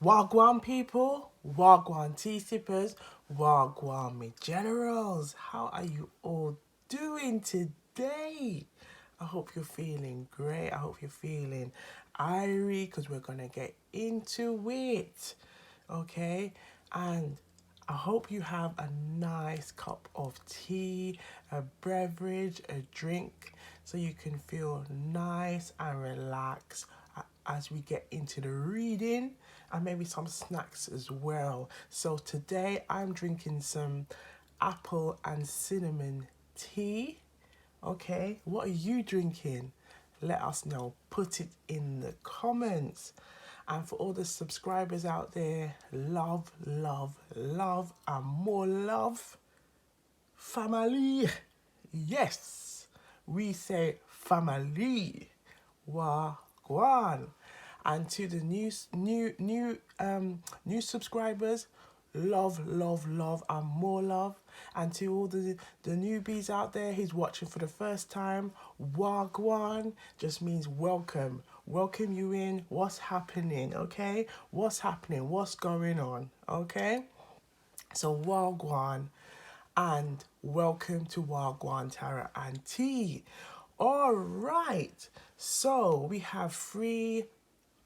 Wagwan people, Wagwan tea sippers, Wagwan me generals. How are you all doing today? I hope you're feeling great. I hope you're feeling irie because we're gonna get into it. Okay? And I hope you have a nice cup of tea, a beverage, a drink, so you can feel nice and relaxed as we get into the reading and maybe some snacks as well. So today I'm drinking some apple and cinnamon tea. Okay, what are you drinking? Let us know. Put it in the comments. And for all the subscribers out there, love, love, love, and more love. Family. Yes, we say family. Wagwan. And to the new subscribers, love, love, love, and more love. And to all the newbies out there who's watching for the first time, Wagwan just means welcome. Welcome you in. What's happening? Okay, what's happening? What's going on? Okay. So Wagwan and welcome to Wagwan Tara and Tea. All right, so we have three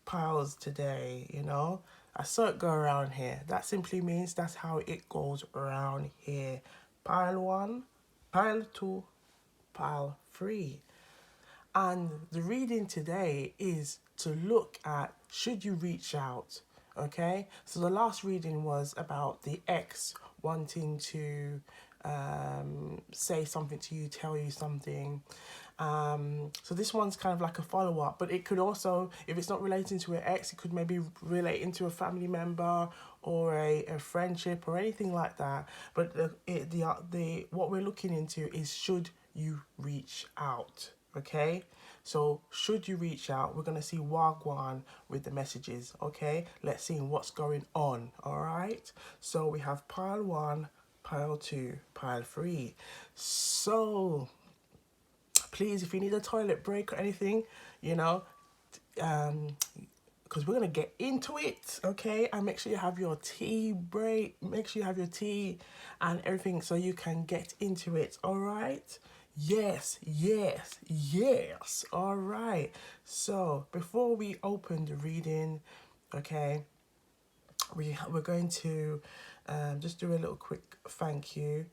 piles today, you know. I saw it go around here. That simply means that's how it goes around here. Pile one, pile two, pile three. And the reading today is to look at should you reach out? Okay, so the last reading was about the ex wanting to say something to you, tell you something. So this one's kind of like a follow up, but it could also, if it's not relating to an ex, it could maybe relate into a family member or a friendship or anything like that. But the what we're looking into is should you reach out? Okay, so should you reach out, we're going to see Wagwan with the messages. Okay, let's see what's going on. All right, so we have pile one, pile two, pile three. So please, if you need a toilet break or anything, you know, because we're gonna get into it, okay? And make sure you have your tea break, make sure you have your tea and everything so you can get into it, all right? Yes, yes, yes. All right. So before we open the reading, okay, we're going to just do a little quick thank you.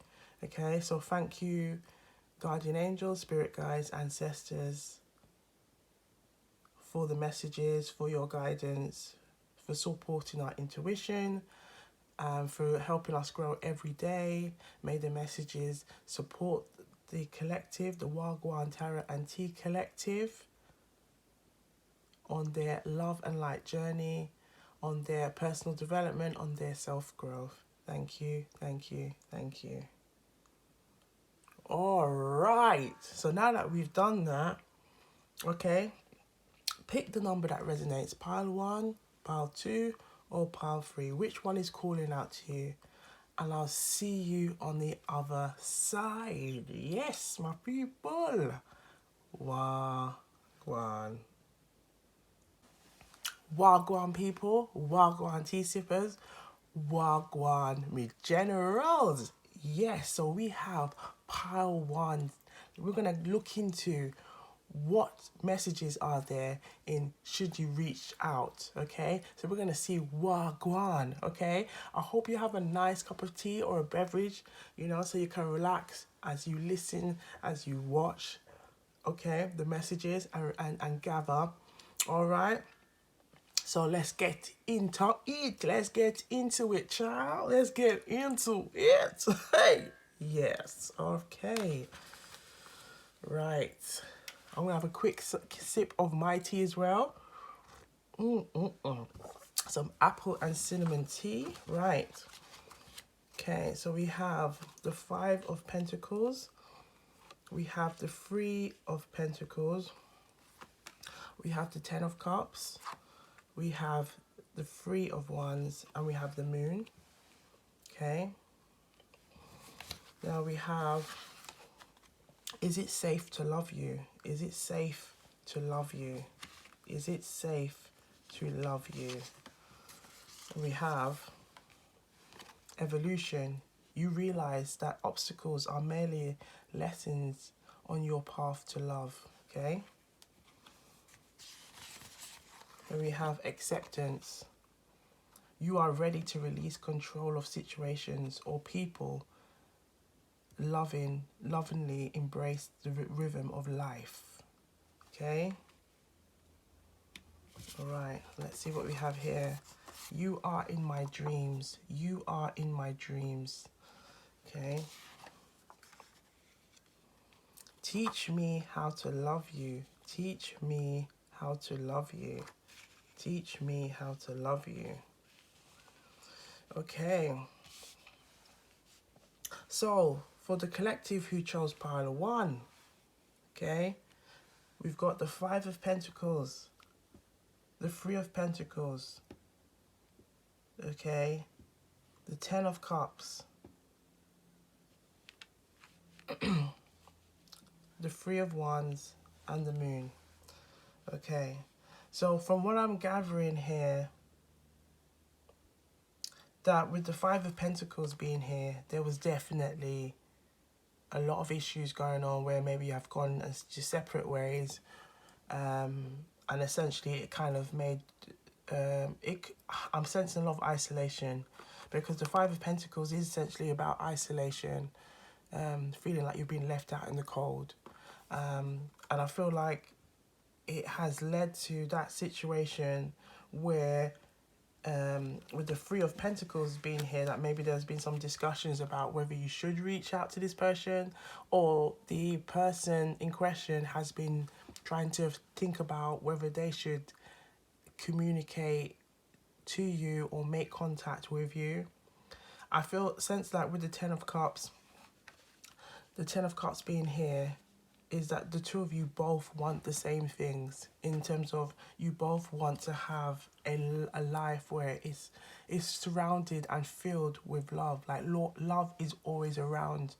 Okay, so thank you, guardian angels, spirit guides, ancestors, for the messages, for your guidance, for supporting our intuition, for helping us grow every day. May the messages support the collective, the Wagwan Tara and Tea Collective, on their love and light journey, on their personal development, on their self growth. Thank you, thank you, thank you. All right. So now that we've done that, okay, pick the number that resonates. Pile one, pile two, or pile three. Which one is calling out to you? And I'll see you on the other side. Yes, my people. Wagwan. Wagwan people. Wagwan tea sippers. Wagwan me generals. Yes, so we have pile one. We're going to look into what messages are there in should you reach out. Okay, so we're going to see Wagwan. Okay, I hope you have a nice cup of tea or a beverage, you know, so you can relax as you listen, as you watch, okay, the messages and gather. All right, so let's get into it. Let's get into it, child. Let's get into it. Hey, yes. Okay. Right. I'm gonna have a quick sip of my tea as well. Some apple and cinnamon tea. Right. Okay. So we have the Five of Pentacles. We have the Three of Pentacles. We have the Ten of Cups. We have the Three of Wands, and we have the Moon. Okay. Now we have, is it safe to love you? Is it safe to love you? Is it safe to love you? we have evolution. You realize that obstacles are merely lessons on your path to love. Okay. And we have acceptance. You are ready to release control of situations or people. Lovingly embrace the rhythm of life. Okay. All right. Let's see what we have here. You are in my dreams. You are in my dreams. Okay. Teach me how to love you. Teach me how to love you. Teach me how to love you. Okay. So, for the collective who chose pile 1, okay, we've got the 5 of Pentacles, the 3 of Pentacles, okay, the 10 of Cups, the 3 of Wands, and the Moon. Okay, so from what I'm gathering here, that with the 5 of Pentacles being here, there was definitely a lot of issues going on where maybe you have gone as just separate ways, and essentially it kind of made I'm sensing a lot of isolation, because the 5 of Pentacles is essentially about isolation, feeling like you've been left out in the cold, and I feel like it has led to that situation where with the 3 of Pentacles being here, that maybe there's been some discussions about whether you should reach out to this person, or the person in question has been trying to think about whether they should communicate to you or make contact with you. I sense that with the 10 of Cups, the 10 of Cups being here, is that the two of you both want the same things, in terms of you both want to have a life where it's surrounded and filled with love. Like love is always around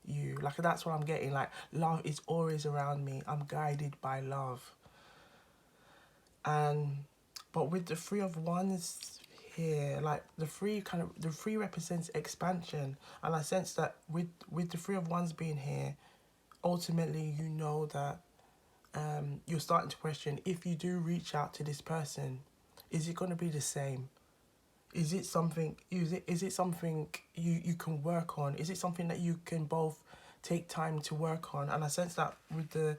you. Like that's what I'm getting. Like love is always around me. I'm guided by love. But with the 3 of Wands here, like the 3 represents expansion, and I sense that with the 3 of Wands being here, ultimately, you know that you're starting to question, if you do reach out to this person, is it going to be the same? Is it something? Is it something you can work on? Is it something that you can both take time to work on? And I sense that with the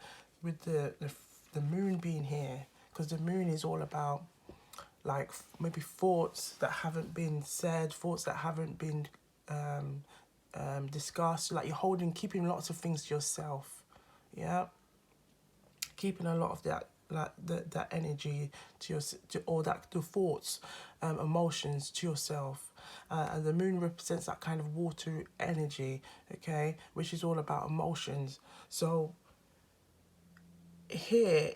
Moon being here, because the Moon is all about like maybe thoughts that haven't been said, thoughts that haven't been discussed. Like you're keeping lots of things to yourself, yeah, keeping a lot of that, like that energy or that the thoughts, emotions to yourself, and the Moon represents that kind of water energy, okay, which is all about emotions. So here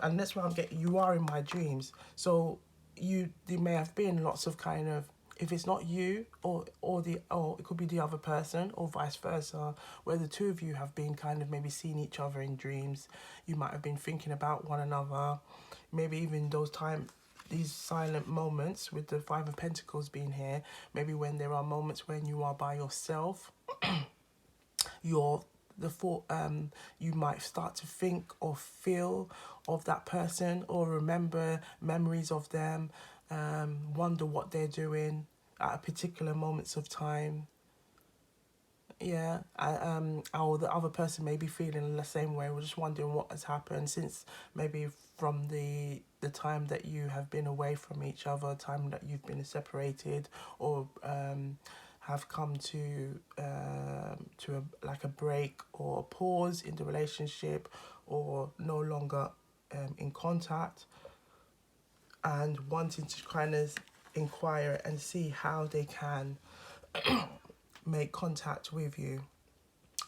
and that's why I'm getting, you are in my dreams. So there may have been lots of kind of, if it's not you or it could be the other person, or vice versa, where the two of you have been kind of maybe seeing each other in dreams. You might have been thinking about one another, maybe even these silent moments with the 5 of Pentacles being here, maybe when there are moments when you are by yourself, you might start to think or feel of that person, or remember memories of them, wonder what they're doing at particular moments of time. Yeah, or the other person may be feeling the same way. We're just wondering what has happened since maybe from the time that you have been away from each other, time that you've been separated, or have come to a break or a pause in the relationship, or no longer in contact, and wanting to kind of inquire and see how they can make contact with you.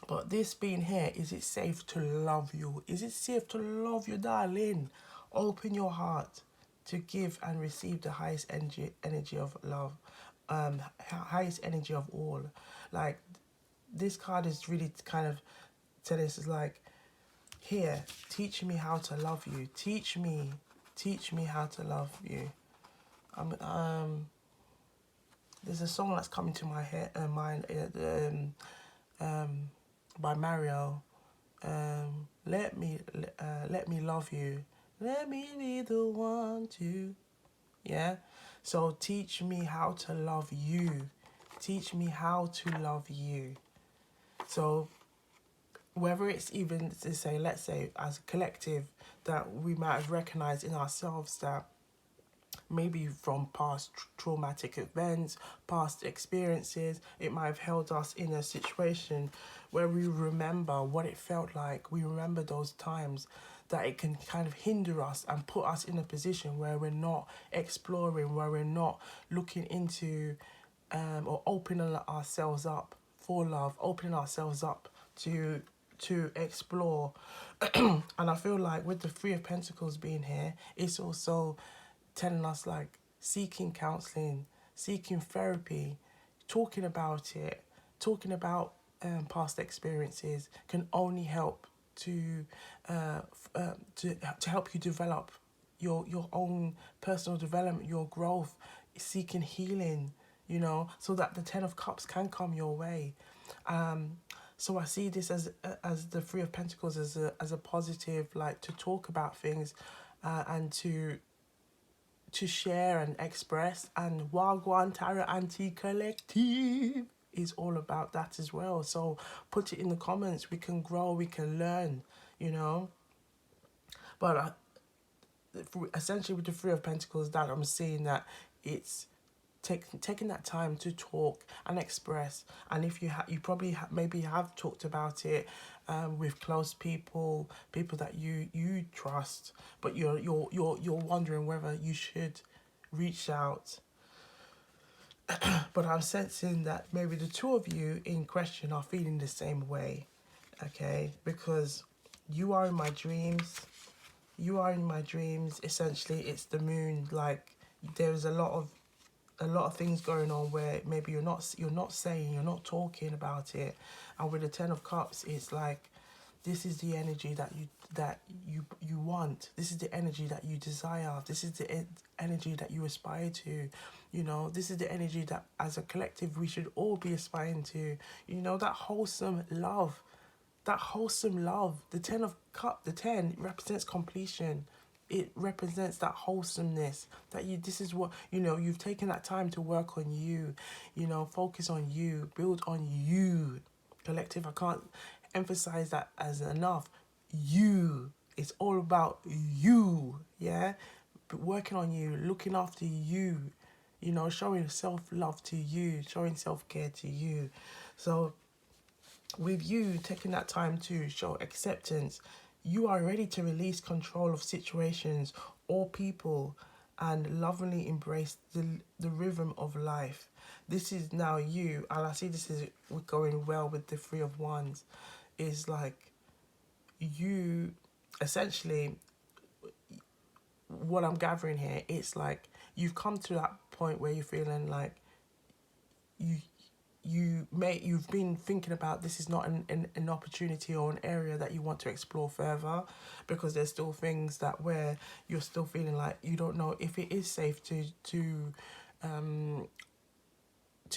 But this being here, is it safe to love you? Is it safe to love you, darling? Open your heart to give and receive the highest energy of love, highest energy of all. Like, this card is really kind of telling us, like, here, teach me how to love you. Teach me how to love you. There's a song that's coming to my head, mind, by Mario. Let me love you. Let me be the one to. Yeah. So teach me how to love you. Teach me how to love you. So whether it's even to say, let's say, as a collective, that we might have recognized in ourselves that maybe from past traumatic events, past experiences, it might have held us in a situation where we remember what it felt like. We remember those times that it can kind of hinder us and put us in a position where we're not exploring, where we're not looking into or opening ourselves up for love, opening ourselves up to explore. And I feel like with the Three of Pentacles being here, it's also telling us like seeking counseling, seeking therapy, talking about it, talking about past experiences can only help to to help you develop your own personal development, your growth, seeking healing, you know, so that the Ten of Cups can come your way. So I see this as the Three of Pentacles as a positive, like to talk about things, and to share and express. And Wagwan Tarot Anti Collective is all about that as well. So put it in the comments. We can grow, we can learn, you know. But essentially with the Three of Pentacles, that I'm seeing that it's taking that time to talk and express. And if you probably maybe have talked about it with close people, people that you trust, but you're wondering whether you should reach out. But I'm sensing that maybe the two of you in question are feeling the same way, okay? Because you are in my dreams. You are in my dreams. Essentially, it's the moon. Like there's a lot of things going on where maybe you're not saying, you're not talking about it. And with the Ten of Cups, it's like this is the energy that you want. This is the energy that you desire. This is the energy that you aspire to. You know, this is the energy that as a collective we should all be aspiring to. You know, that wholesome love. That wholesome love. The Ten of Cups, the 10 represents completion. It represents that wholesomeness, that this is what, you know, you've taken that time to work on you, you know, focus on you, build on you. Collective, I can't emphasize that as enough. You, it's all about you, yeah? But working on you, looking after you, you know, showing self-love to you, showing self-care to you. So with you taking that time to show acceptance, you are ready to release control of situations or people and lovingly embrace the rhythm of life. This is now you, and I see this is going well with the Three of Wands, is like you essentially, what I'm gathering here, it's like you've come to that point where you're feeling like you you've been thinking about this is not an opportunity or an area that you want to explore further, because there's still things that where you're still feeling like you don't know if it is safe to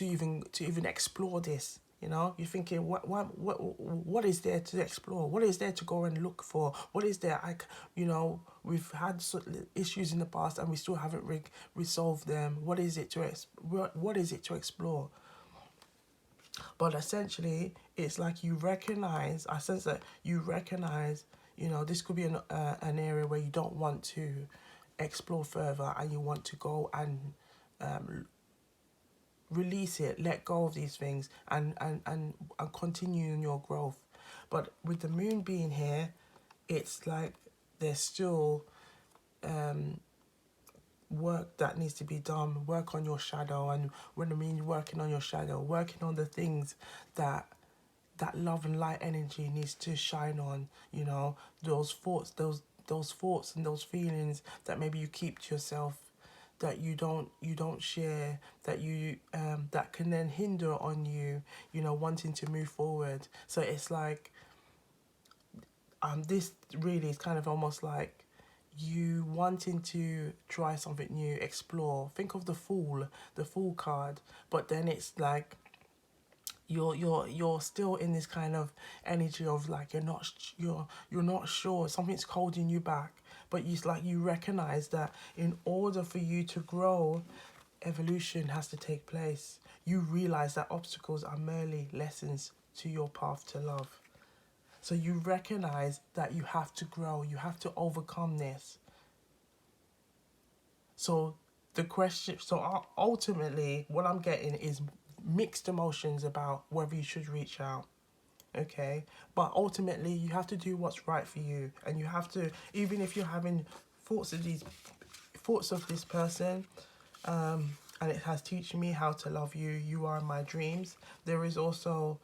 even explore this. You know, you're thinking, what is there to explore? What is there to go and look for? What is there? You know, we've had issues in the past and we still haven't resolved them. What is it to explore? But essentially, it's like you recognize, I sense that you recognize, you know, this could be an area where you don't want to explore further and you want to go and release it, let go of these things and continue in your growth. But with the moon being here, it's like there's still work that needs to be done, work on your shadow. And when I mean working on your shadow, working on the things that love and light energy needs to shine on, you know, those thoughts and those feelings that maybe you keep to yourself, that you don't share, that you that can then hinder on you, you know, wanting to move forward. So it's like this really is kind of almost like you wanting to try something new, explore. Think of the Fool card, but then it's like you're still in this kind of energy of like you're not sure, something's holding you back, but you recognize that in order for you to grow, evolution has to take place. You realize that obstacles are merely lessons to your path to love. So you recognize that you have to grow, you have to overcome this. So the question, so ultimately, what I'm getting is mixed emotions about whether you should reach out. Okay, but ultimately, you have to do what's right for you, and you have to, even if you're having thoughts of this person, and it has teach me how to love you. You are my dreams. There is also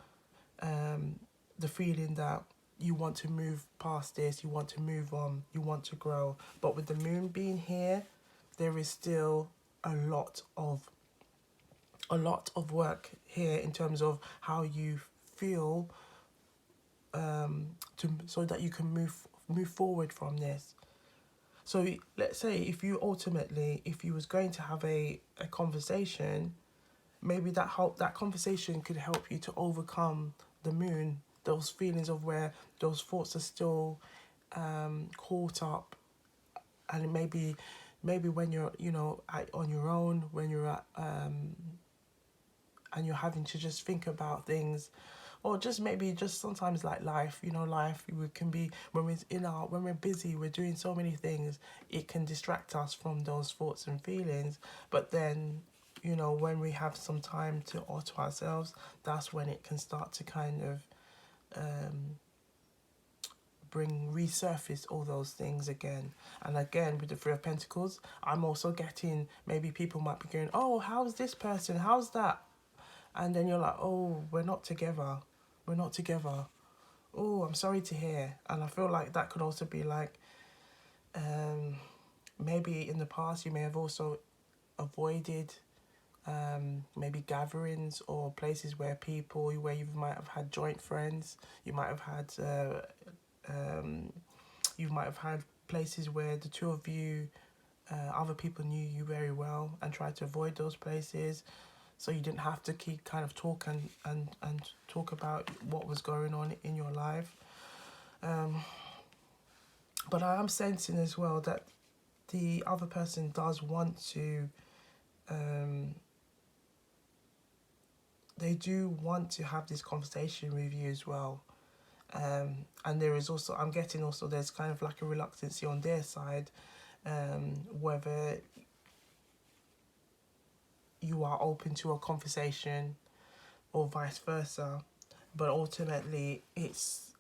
the feeling that you want to move past this, you want to move on, you want to grow. But with the moon being here, there is still a lot of work here in terms of how you feel, to so that you can move forward from this. So let's say if you was going to have a conversation, maybe that conversation could help you to overcome the moon, those feelings of where those thoughts are still caught up. And maybe when you're on your own, when you're at and you're having to just think about things, or just maybe just sometimes like life, life we can be, when we're busy, we're doing so many things, it can distract us from those thoughts and feelings. But then, when we have some time to ourselves, that's when it can start to kind of resurface all those things again. And again, with the Three of Pentacles, I'm also getting, maybe people might be going, oh, how's this person, how's that? And then you're like, oh, we're not together. Oh, I'm sorry to hear. And I feel like that could also be like, maybe in the past you may have also avoided maybe gatherings or places where you might have had joint friends. You might have had places where the two of you, other people knew you very well and tried to avoid those places. So you didn't have to keep kind of talk and talk about what was going on in your life. But I am sensing as well that the other person does want to, they do want to have this conversation with you as well. And there is also, I'm getting also, there's kind of like a reluctancy on their side, whether you are open to a conversation or vice versa. But ultimately, it's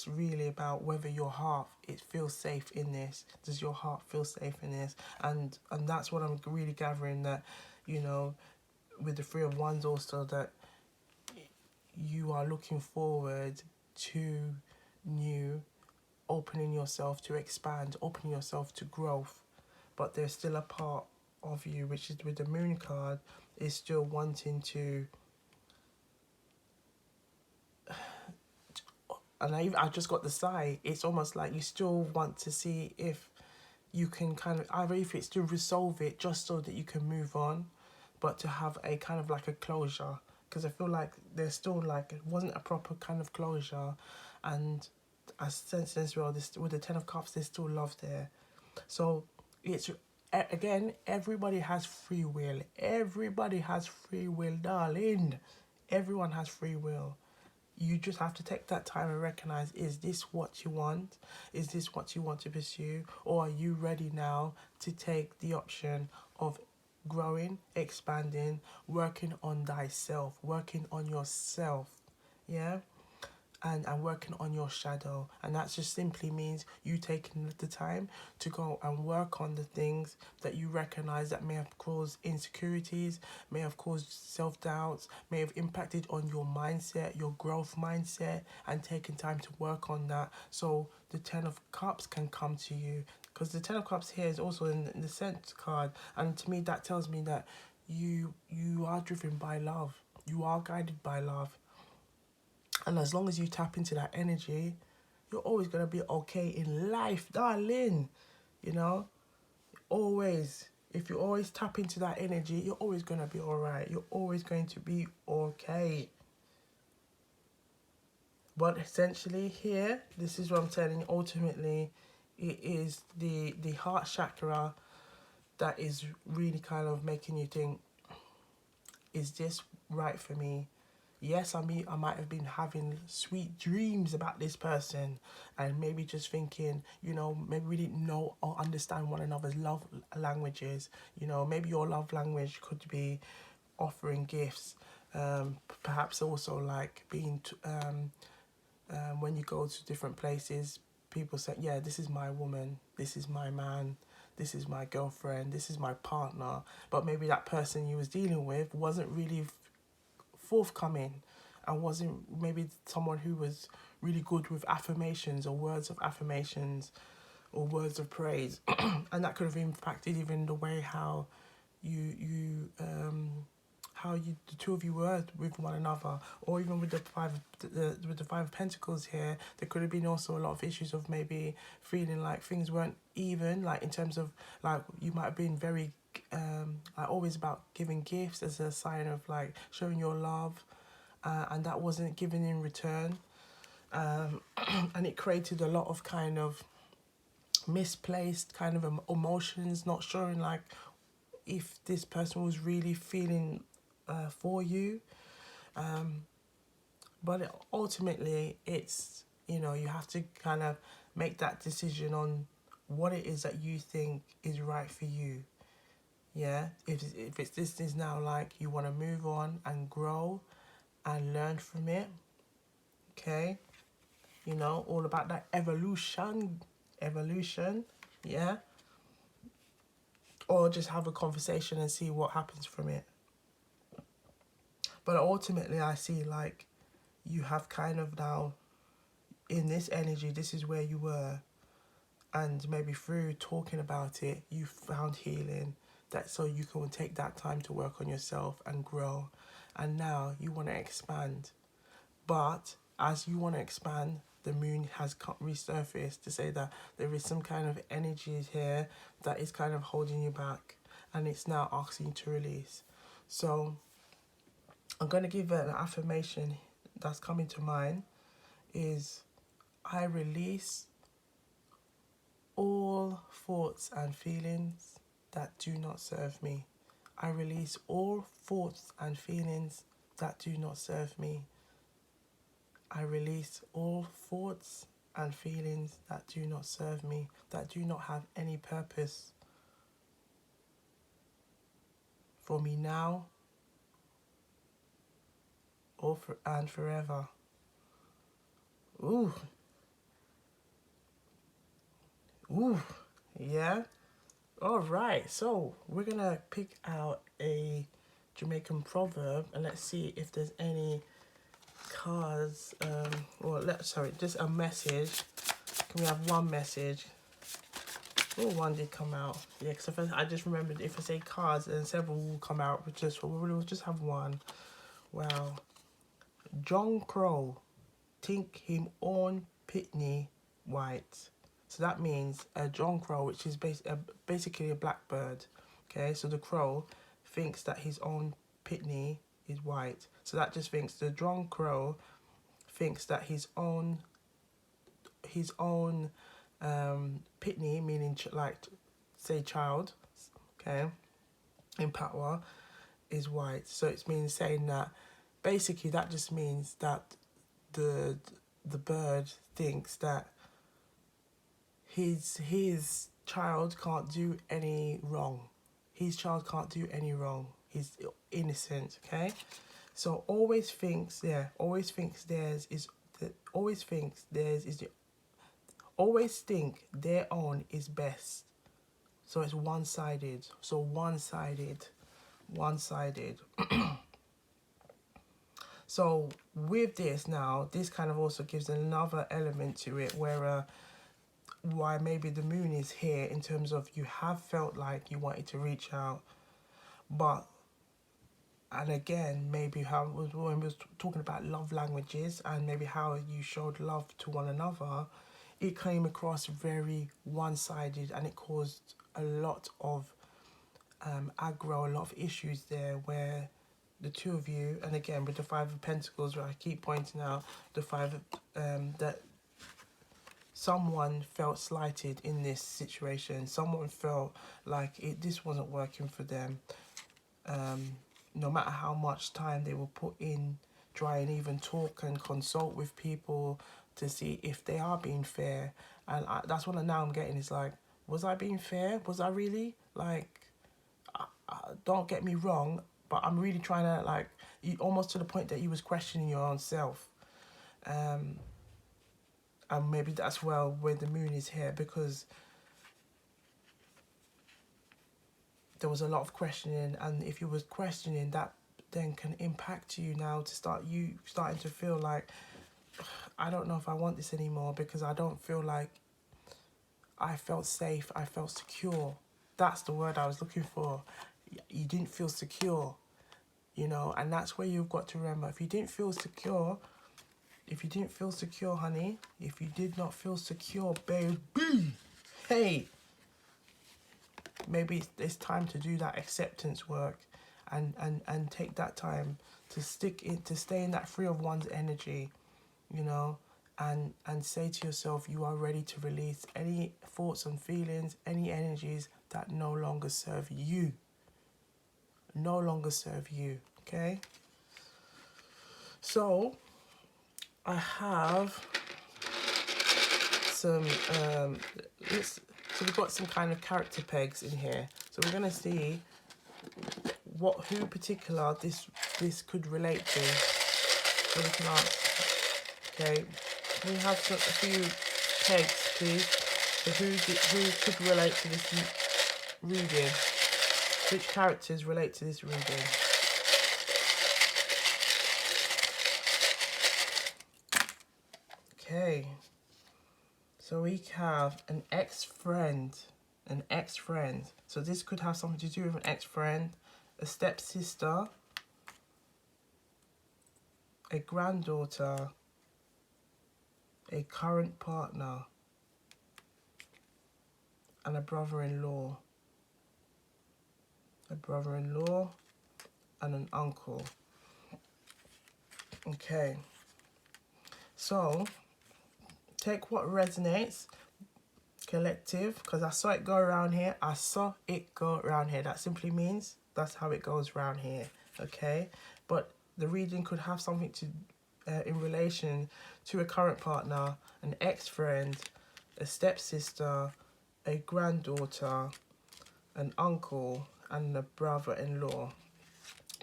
really about whether your heart, it feels safe in this. Does your heart feel safe in this? And that's what I'm really gathering, that with the Three of Wands also, that you are looking forward to new, opening yourself to expand, opening yourself to growth. But there's still a part of you, which is with the Moon card, is still wanting to, and I just got the sigh, it's almost like you still want to see if you can kind of, either if it's to resolve it just so that you can move on, but to have a kind of like a closure. Because I feel like there's still like, it wasn't a proper kind of closure. And I sense as well, this with the Ten of Cups, there's still love there. So it's, again, everybody has free will. Everybody has free will, darling. Everyone has free will. You just have to take that time and recognize, is this what you want? Is this what you want to pursue? Or are you ready now to take the option of growing, expanding, working on thyself, working on yourself? Yeah? And working on your shadow. And that just simply means you taking the time to go and work on the things that you recognize that may have caused insecurities, may have caused self-doubts, may have impacted on your mindset, your growth mindset, and taking time to work on that, so the Ten of Cups can come to you. Because the Ten of Cups here is also in the Sense card, and to me that tells me that you are driven by love. You are guided by love. And as long as you tap into that energy, you're always going to be okay in life, darling. you know. Always, if you always tap into that energy, you're always going to be all right. You're always going to be okay. But essentially here, this is what I'm telling you, ultimately, it is the heart chakra that is really kind of making you think, is this right for me? Yes, I might have been having sweet dreams about this person and maybe just thinking, you know, maybe we didn't know or understand one another's love languages. You know, maybe your love language could be offering gifts, perhaps also like being, when you go to different places, people say, yeah, this is my woman, this is my man, this is my girlfriend, this is my partner. But maybe that person you was dealing with wasn't really forthcoming and wasn't maybe someone who was really good with affirmations or words of affirmations or words of praise. And that could have impacted even the way how you the two of you were with one another, or even with with the five of pentacles here, there could have been also a lot of issues of maybe feeling like things weren't even, like in terms of like you might have been very like always about giving gifts as a sign of like showing your love, and that wasn't given in return, and it created a lot of kind of misplaced kind of emotions, not showing like if this person was really feeling for you. But ultimately, it's, you know, you have to kind of make that decision on what it is that you think is right for you. Yeah, if it's this is now like you want to move on and grow and learn from it, okay? You know, all about that evolution, yeah? Or just have a conversation and see what happens from it. But ultimately, I see like you have kind of now, in this energy, this is where you were, and maybe through talking about it, you found healing, that so you can take that time to work on yourself and grow. And now you want to expand. But as you want to expand, the moon has resurfaced to say that there is some kind of energies here that is kind of holding you back, and it's now asking you to release. So I'm going to give an affirmation that's coming to mind is, I release all thoughts and feelings that do not serve me. I release all thoughts and feelings that do not serve me. I release all thoughts and feelings that do not serve me, that do not have any purpose for me now and forever. Ooh, ooh, yeah. All right, so we're gonna pick out a Jamaican proverb and let's see if there's any cards. Sorry, just a message. Can we have one message? Oh, one did come out. Yeah, because I just remembered if I say cards, then several will come out. We'll just have one. Wow. John Crow, think him on pitney white. So that means a John Crow, which is basically a blackbird. Okay, so the crow thinks that his own pitney is white. So that just thinks the John Crow thinks that his own pitney, meaning like say child, okay, in Patois, is white. So it means saying that basically that just means that the bird thinks that his child can't do any wrong. His child can't do any wrong. He's innocent, okay? So always thinks theirs is always think their own is best. So it's one-sided. So one-sided. So with this now, this kind of also gives another element to it where why maybe the moon is here in terms of you have felt like you wanted to reach out, but, and again, maybe how it was when we was talking about love languages and maybe how you showed love to one another, it came across very one-sided, and it caused a lot of aggro, a lot of issues there where the two of you, and again with the Five of Pentacles, where I keep pointing out the that someone felt slighted in this situation. Someone felt like this wasn't working for them. No matter how much time they will put in, try and even talk and consult with people to see if they are being fair. And that's what now I'm getting is like, was I being fair? Was I really? Like, don't get me wrong, but I'm really trying to, like, you almost to the point that you was questioning your own self. And maybe that's well where the moon is here, because there was a lot of questioning, and if you was questioning, that then can impact you now to starting to feel like, I don't know if I want this anymore, because I don't feel like I felt safe, I felt secure. That's the word I was looking for. You didn't feel secure, you know, and that's where you've got to remember, if you didn't feel secure, honey, if you did not feel secure, baby, hey, maybe it's time to do that acceptance work, and take that time to stay in that free of one's energy, you know, and say to yourself, you are ready to release any thoughts and feelings, any energies that no longer serve you. Okay? So I have some so we've got some kind of character pegs in here. So we're gonna see who particular this could relate to. So we can ask, okay, can we have a few pegs, please? So who could relate to this reading? Which characters relate to this reading? Okay. So we have an ex-friend. So this could have something to do with an ex-friend, a stepsister, a granddaughter, a current partner, and a brother-in-law. And an uncle. Okay. So take what resonates, collective, because I saw it go around here. That simply means that's how it goes around here, okay? But the reading could have something to in relation to a current partner, an ex-friend, a stepsister, a granddaughter, an uncle, and a brother-in-law.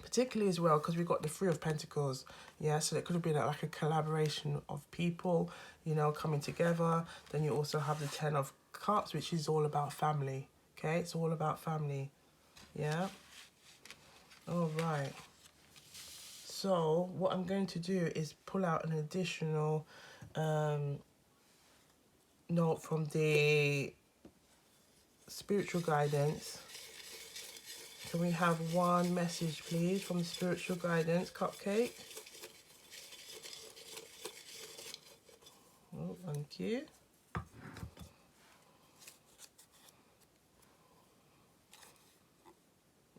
Particularly as well, because we've got the Three of Pentacles, yeah, so it could have been like a collaboration of people, you know, coming together. Then you also have the Ten of Cups, which is all about family, okay? It's all about family, yeah? All right. So what I'm going to do is pull out an additional note from the spiritual guidance. Can we have one message, please, from the spiritual guidance, Cupcake? Oh, thank you.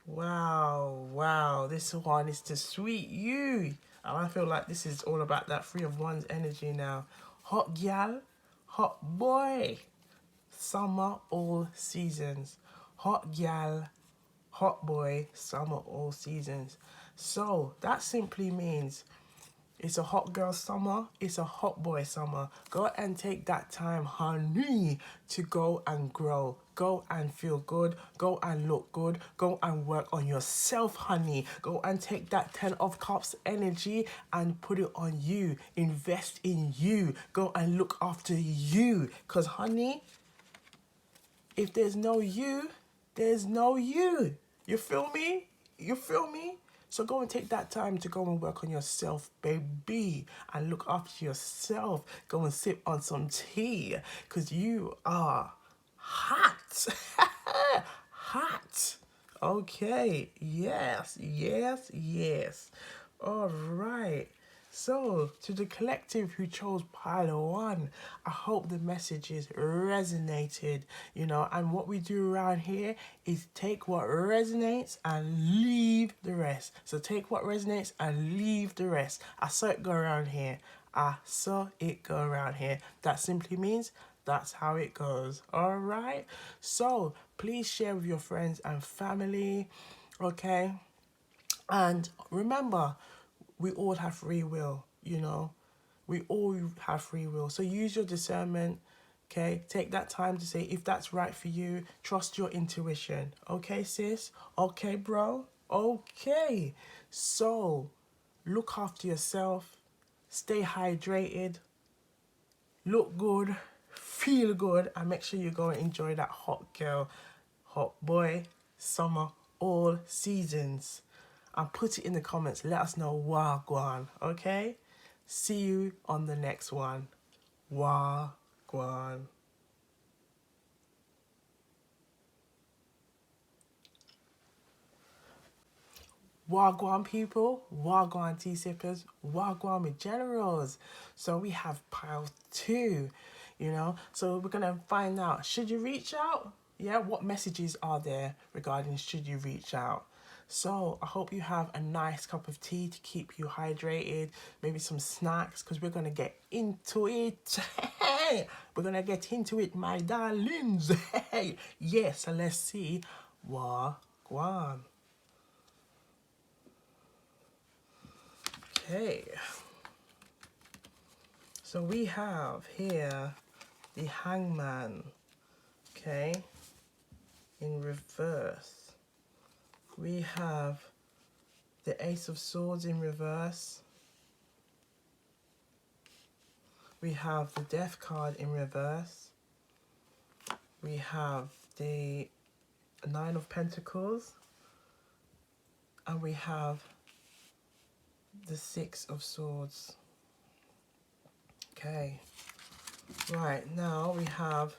Wow, this one is to sweet you. And I feel like this is all about that Three of Wands energy now. Hot gal, hot boy. Summer, all seasons. Hot gal, hot boy, summer, all seasons. So that simply means it's a hot girl summer, it's a hot boy summer. Go and take that time, honey, to go and grow. Go and feel good. Go and look good. Go and work on yourself, honey. Go and take that 10 of Cups energy and put it on you. Invest in you. Go and look after you. Because, honey, if there's no you, there's no you. You feel me? So go and take that time to go and work on yourself, baby, and look after yourself. Go and sip on some tea, because you are hot. Hot. Okay. Yes. All right. So, to the collective who chose pile one, I hope the messages resonated, and what we do around here is take what resonates and leave the rest. So, take what resonates and leave the rest. I saw it go around here. I saw it go around here. That simply means that's how it goes. All right. So, please share with your friends and family. Okay. And remember, we all have free will. We all have free will. So use your discernment, okay? Take that time to say if that's right for you. Trust your intuition. Okay, sis? Okay, bro? Okay. So look after yourself. Stay hydrated. Look good. Feel good. And make sure you go and enjoy that hot girl, hot boy, summer, all seasons. And put it in the comments. Let us know Wagwan, okay? See you on the next one. Wagwan. Wagwan people, Wagwan tea sippers, Wagwan with generals. So we have pile two, So we're going to find out, should you reach out? Yeah, what messages are there regarding should you reach out? So I hope you have a nice cup of tea to keep you hydrated, maybe some snacks, because we're going to get into it. We're going to get into it, my darlings. Yes, so let's see. Wagwan. Okay, so we have here the Hangman, okay, in reverse. We have the Ace of Swords in reverse. We have the Death card in reverse. We have the Nine of Pentacles. And we have the Six of Swords. Okay. Right, now we have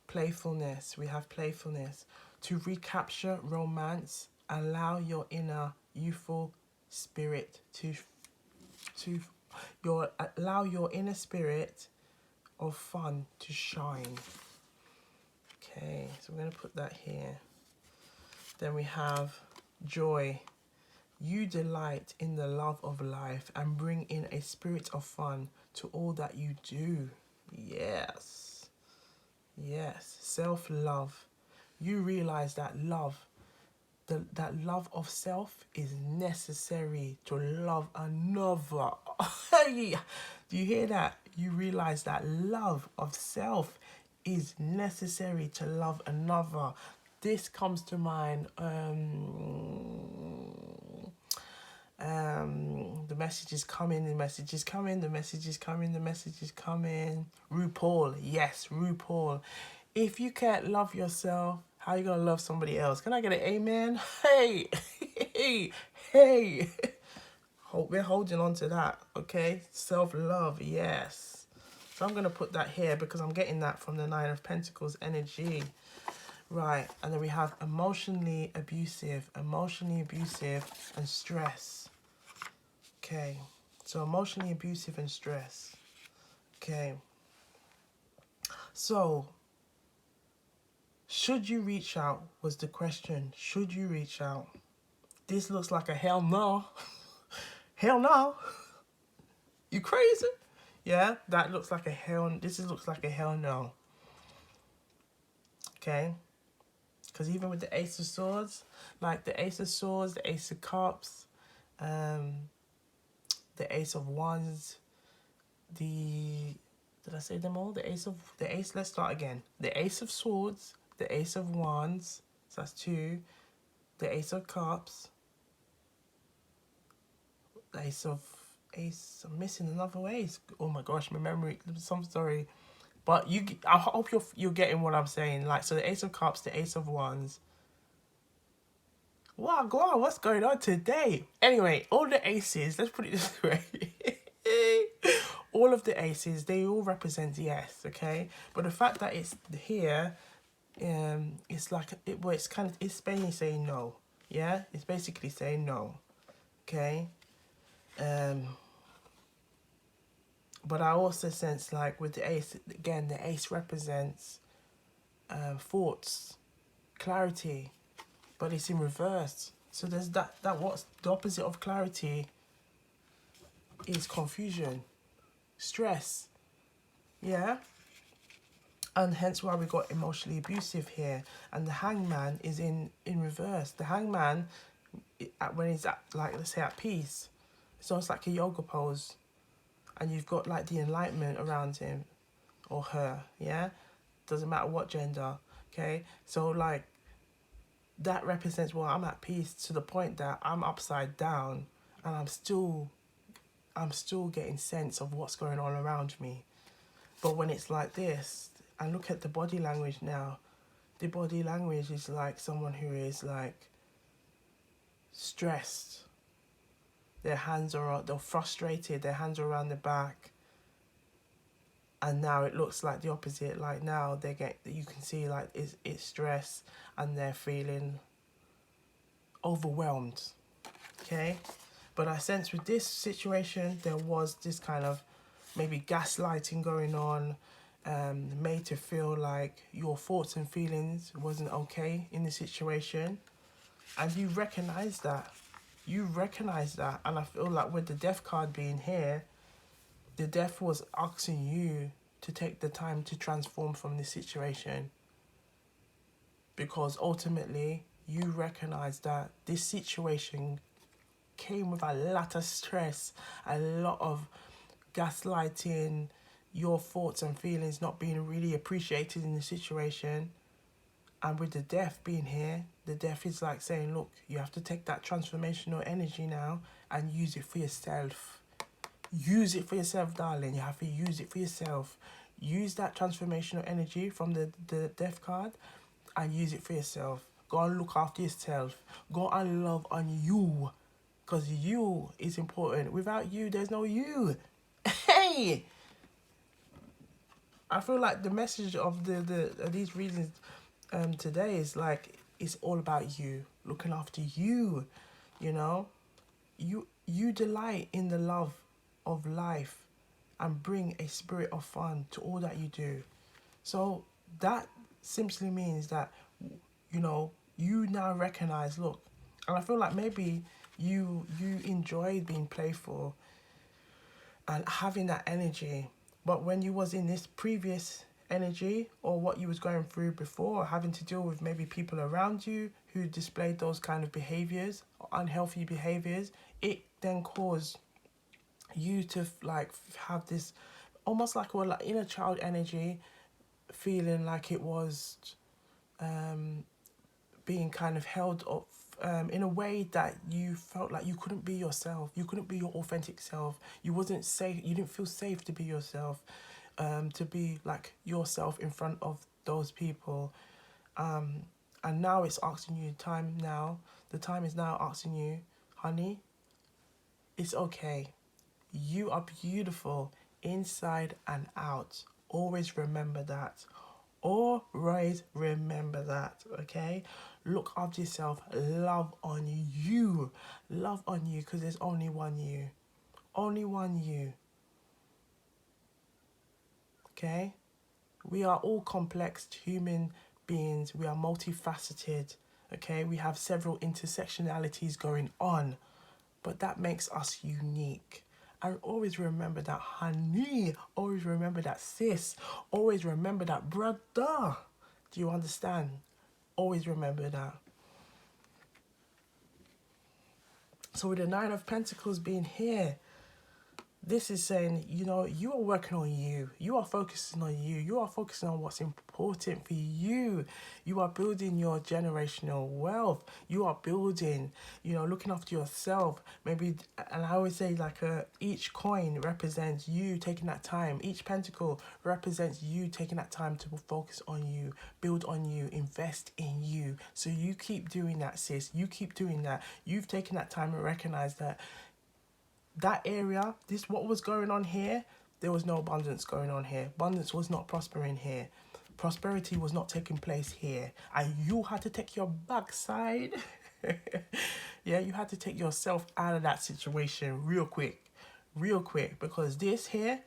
playfulness. We have playfulness. To recapture romance, allow your inner youthful spirit allow your inner spirit of fun to shine. Okay, so we're going to put that here. Then we have joy. You delight in the love of life and bring in a spirit of fun to all that you do. Yes. Yes. Self-love. You realize that that love of self is necessary to love another. Hey, do you hear that? You realize that love of self is necessary to love another. This comes to mind. The message is coming, the message is coming, the message is coming, the message is coming. RuPaul, yes, RuPaul. If you can't love yourself, how are you gonna love somebody else? Can I get an amen? Hey, hey, hey. We're holding on to that, okay? Self-love, yes. So I'm gonna put that here because I'm getting that from the Nine of Pentacles energy. Right, and then we have emotionally abusive and stress. Okay, so emotionally abusive and stress. Okay, so should you reach out was the question. Should you reach out? This looks like a hell no. Hell no. You crazy? Yeah, that looks like a hell. Looks like a hell no. Okay, because even with the Ace of Swords, like the Ace of Swords, the Ace of Cups, the Ace of Wands, did I say them all? Let's start again. The Ace of Swords, the Ace of Wands, so that's two, the Ace of Cups, the I'm missing another ace. Oh my gosh, my memory, I'm sorry. But I hope you're getting what I'm saying. Like, so the Ace of Cups, the Ace of Wands. Wow, go on, what's going on today? Anyway, all the aces, let's put it this way. All of the aces, they all represent yes, okay? But the fact that it's here, it's like, it's basically saying no. Yeah? It's basically saying no. Okay? But I also sense like with the ace, again, the ace represents thoughts, clarity, but it's in reverse. So there's that what's the opposite of clarity is confusion, stress, yeah? And hence why we got emotionally abusive here. And the hangman is in reverse. The hangman, when he's at, like, let's say at peace, it's almost like a yoga pose. And you've got like the enlightenment around him or her, yeah? Doesn't matter what gender, okay? So like that represents, well, I'm at peace to the point that I'm upside down and I'm still getting sense of what's going on around me. But when it's like this, and look at the body language now, the body language is like someone who is like stressed. They're frustrated, their hands are around the back. And now it looks like the opposite. Like now you can see like it's stress and they're feeling overwhelmed. Okay? But I sense with this situation, there was this kind of maybe gaslighting going on, made to feel like your thoughts and feelings wasn't okay in the situation. And you recognize that. You recognize that. And I feel like with the death card being here, the death was asking you to take the time to transform from this situation. Because ultimately, you recognize that this situation came with a lot of stress, a lot of gaslighting, your thoughts and feelings not being really appreciated in the situation. And with the death being here, the death is like saying, look, you have to take that transformational energy now and use it for yourself. Use it for yourself, darling. You have to use it for yourself. Use that transformational energy from the death card and use it for yourself. Go and look after yourself. Go and love on you. Because you is important. Without you, there's no you. Hey! I feel like the message of these readings today is like, it's all about you. Looking after you, you know? You delight in the love of life and bring a spirit of fun to all that you do. So that simply means that, you know, you now recognize, look, and I feel like maybe you enjoyed being playful and having that energy, but when you was in this previous energy or what you was going through before, having to deal with maybe people around you who displayed those kind of behaviors, unhealthy behaviors, it then caused you to like have this almost like a inner child energy, feeling like it was being kind of held up in a way that you felt like you couldn't be yourself. You couldn't be your authentic self. You wasn't safe. You didn't feel safe to be yourself, to be like yourself in front of those people. And now it's asking you time now. The time is now asking you, honey, it's okay. You are beautiful inside and out. Always remember that. Always remember that, okay? Look after yourself. Love on you. Love on you because there's only one you. Only one you. Okay? We are all complex human beings. We are multifaceted. Okay? We have several intersectionalities going on. But that makes us unique. And always remember that, honey. Always remember that, sis. Always remember that, brother. Do you understand? Always remember that. So with the Nine of Pentacles being here, this is saying, you know, you are working on you. You are focusing on you. You are focusing on what's important for you. You are building your generational wealth. You are building, you know, looking after yourself. Maybe, and I always say like each coin represents you taking that time. Each pentacle represents you taking that time to focus on you, build on you, invest in you. So you keep doing that, sis. You keep doing that. You've taken that time and recognized that area, what was going on here, there was no abundance going on here. Abundance was not prospering here. Prosperity was not taking place here. And you had to take your backside. Yeah, you had to take yourself out of that situation real quick. Real quick. Because this here,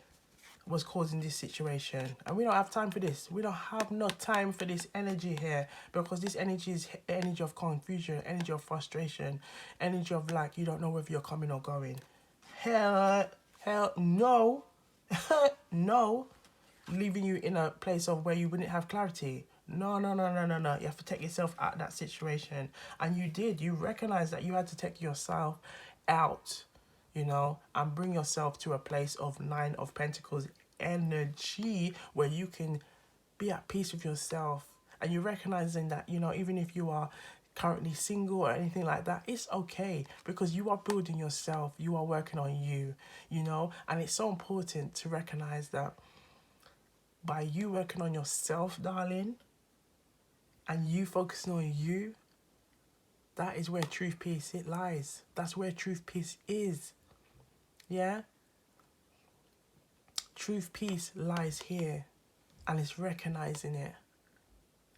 was causing this situation. And we don't have time for this. We don't have no time for this energy here, because this energy is energy of confusion, energy of frustration, energy of like you don't know whether you're coming or going. Hell no. No. Leaving you in a place of where you wouldn't have clarity. No, no, no, no, no, no. You have to take yourself out of that situation. And you did. You recognized that you had to take yourself out, you know, and bring yourself to a place of Nine of Pentacles energy where you can be at peace with yourself. And you're recognizing that, you know, even if you are currently single or anything like that, it's okay, because you are building yourself. You are working on you, you know. And it's so important to recognize that by you working on yourself, darling, and you focusing on you, that is where truth peace it lies. That's where truth peace is. Yeah? Truth peace lies here, and it's recognizing it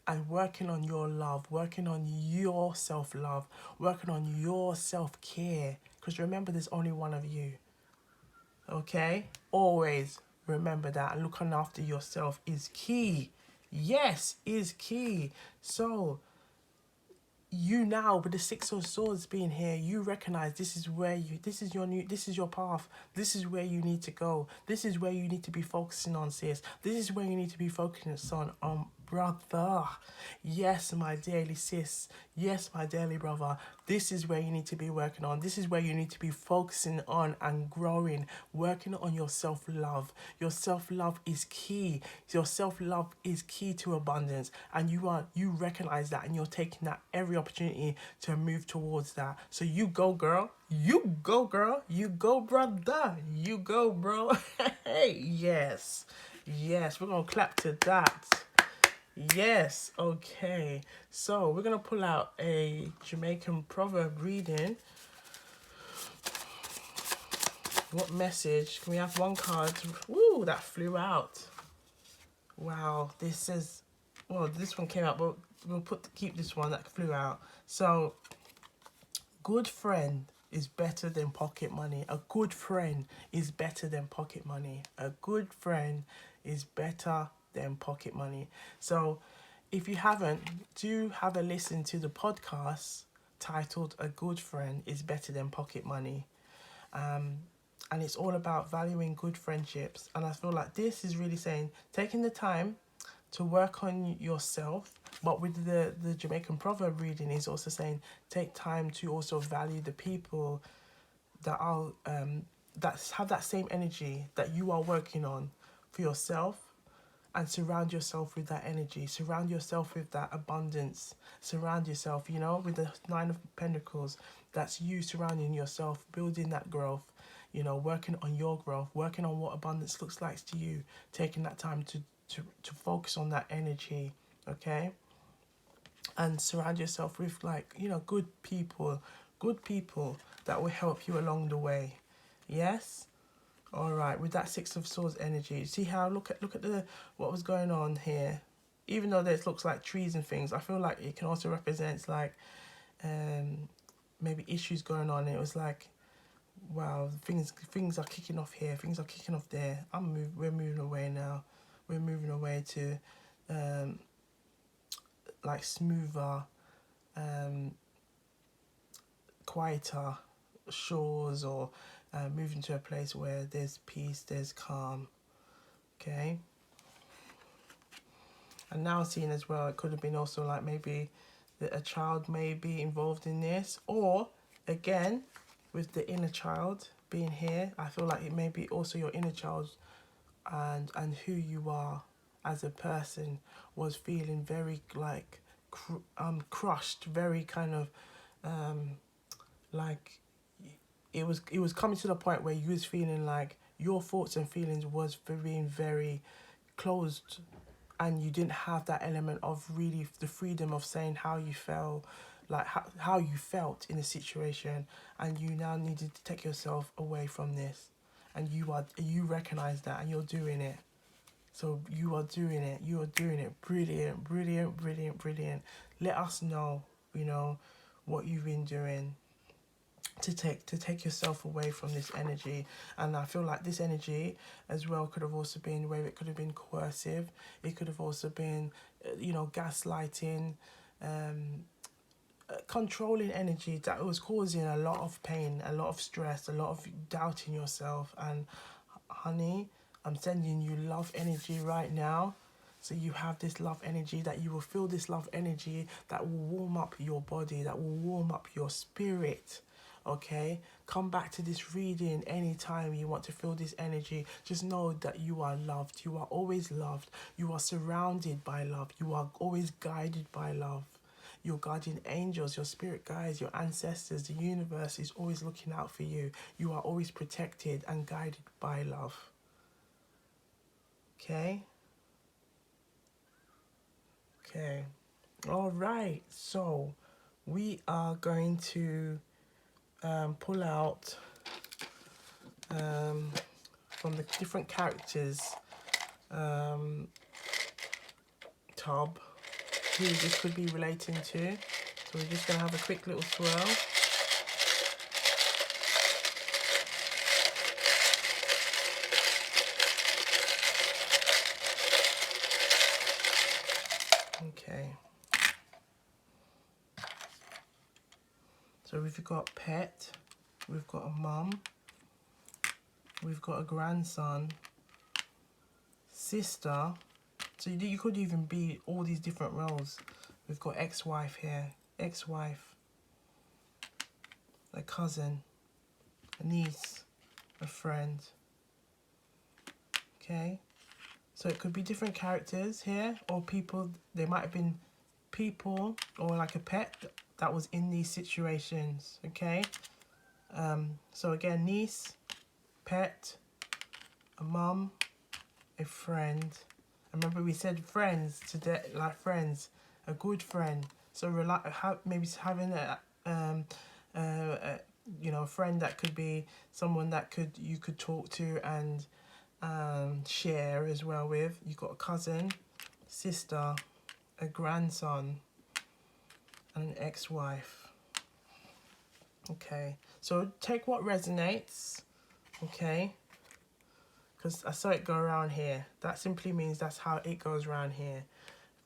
and working on your love, working on your self-love, working on your self-care, because remember, there's only one of you. Okay? Always remember that. And looking after yourself is key. Yes, is key. So you now, with the Six of Swords being here, you recognize this is where you, this is your path. This is where you need to go. This is where you need to be focusing on, sis. This is where you need to be focusing on, brother. Yes, my dearly sis. Yes, my dearly brother. This is where you need to be working on. This is where you need to be focusing on and growing, working on your self-love. Your self-love is key. Your self-love is key to abundance. And you recognize that, and you're taking that every opportunity to move towards that. So you go, girl. You go, girl. You go, brother. You go, bro. Hey, yes. Yes, we're going to clap to that. Yes, okay. So we're going to pull out a Jamaican proverb reading. What message? Can we have one card? Woo, that flew out. Wow, this says, well, this one came out, but we'll keep this one that flew out. So, good friend is better than pocket money. A good friend is better than pocket money. A good friend is better than pocket money. So if you haven't, do have a listen to the podcast titled A Good Friend is Better Than Pocket Money. And it's all about valuing good friendships. And I feel like this is really saying, taking the time to work on yourself. But with the Jamaican proverb reading is also saying, take time to also value the people that are that have that same energy that you are working on for yourself, and surround yourself with that energy. Surround yourself with that abundance. Surround yourself, you know, with the Nine of Pentacles. That's you surrounding yourself, building that growth, you know, working on your growth, working on what abundance looks like to you, taking that time to focus on that energy, okay? And surround yourself with, like, you know, good people that will help you along the way. Yes? All right, with that Six of Swords energy, see how, look at the what was going on here. Even though this looks like trees and things, I feel like it can also represent like maybe issues going on. It was like, wow, things are kicking off here, things are kicking off there. We're moving away now. We're moving away to like smoother, quieter shores, or moving to a place where there's peace, there's calm. Okay. And now seeing as well, it could have been also like maybe that a child may be involved in this, or again with the inner child being here, I feel like it may be also your inner child and who you are as a person was feeling very like crushed, very kind of like it was coming to the point where you was feeling like your thoughts and feelings was being very closed, and you didn't have that element of really the freedom of saying how you felt, like how you felt in a situation, and you now needed to take yourself away from this, and you recognize that, and you're doing it. So you are doing it. Brilliant, brilliant, brilliant, brilliant. Let us know, you know, what you've been doing to take yourself away from this energy. And I feel like this energy as well could have also been where it could have been coercive. It could have also been gaslighting, controlling energy that was causing a lot of pain, a lot of stress, a lot of doubt in yourself. And honey, I'm sending you love energy right now. So you have this love energy, that you will feel this love energy that will warm up your body, that will warm up your spirit. Okay, come back to this reading anytime you want to feel this energy. Just know that you are loved. You are always loved. You are surrounded by love. You are always guided by love. Your guardian angels, your spirit guides, your ancestors, the universe is always looking out for you. You are always protected and guided by love. Okay? Okay. All right. So we are going to pull out from the different characters tub who this could be relating to. So we're just going to have a quick little swirl. Okay. So we've got pet, we've got a mum, we've got a grandson, sister. So you could even be all these different roles. We've got ex-wife here, ex-wife, a cousin, a niece, a friend. Okay. So it could be different characters here, or people. There might have been people or like a pet that was in these situations. Okay. So again, niece, pet, a mum, a friend. Remember we said friends today, like friends, a good friend. So maybe having a a friend that could be someone that you could talk to and share as well with. You've got a cousin, sister, a grandson, and an ex-wife. Okay, so take what resonates. Okay, because I saw it go around here. That simply means that's how it goes around here.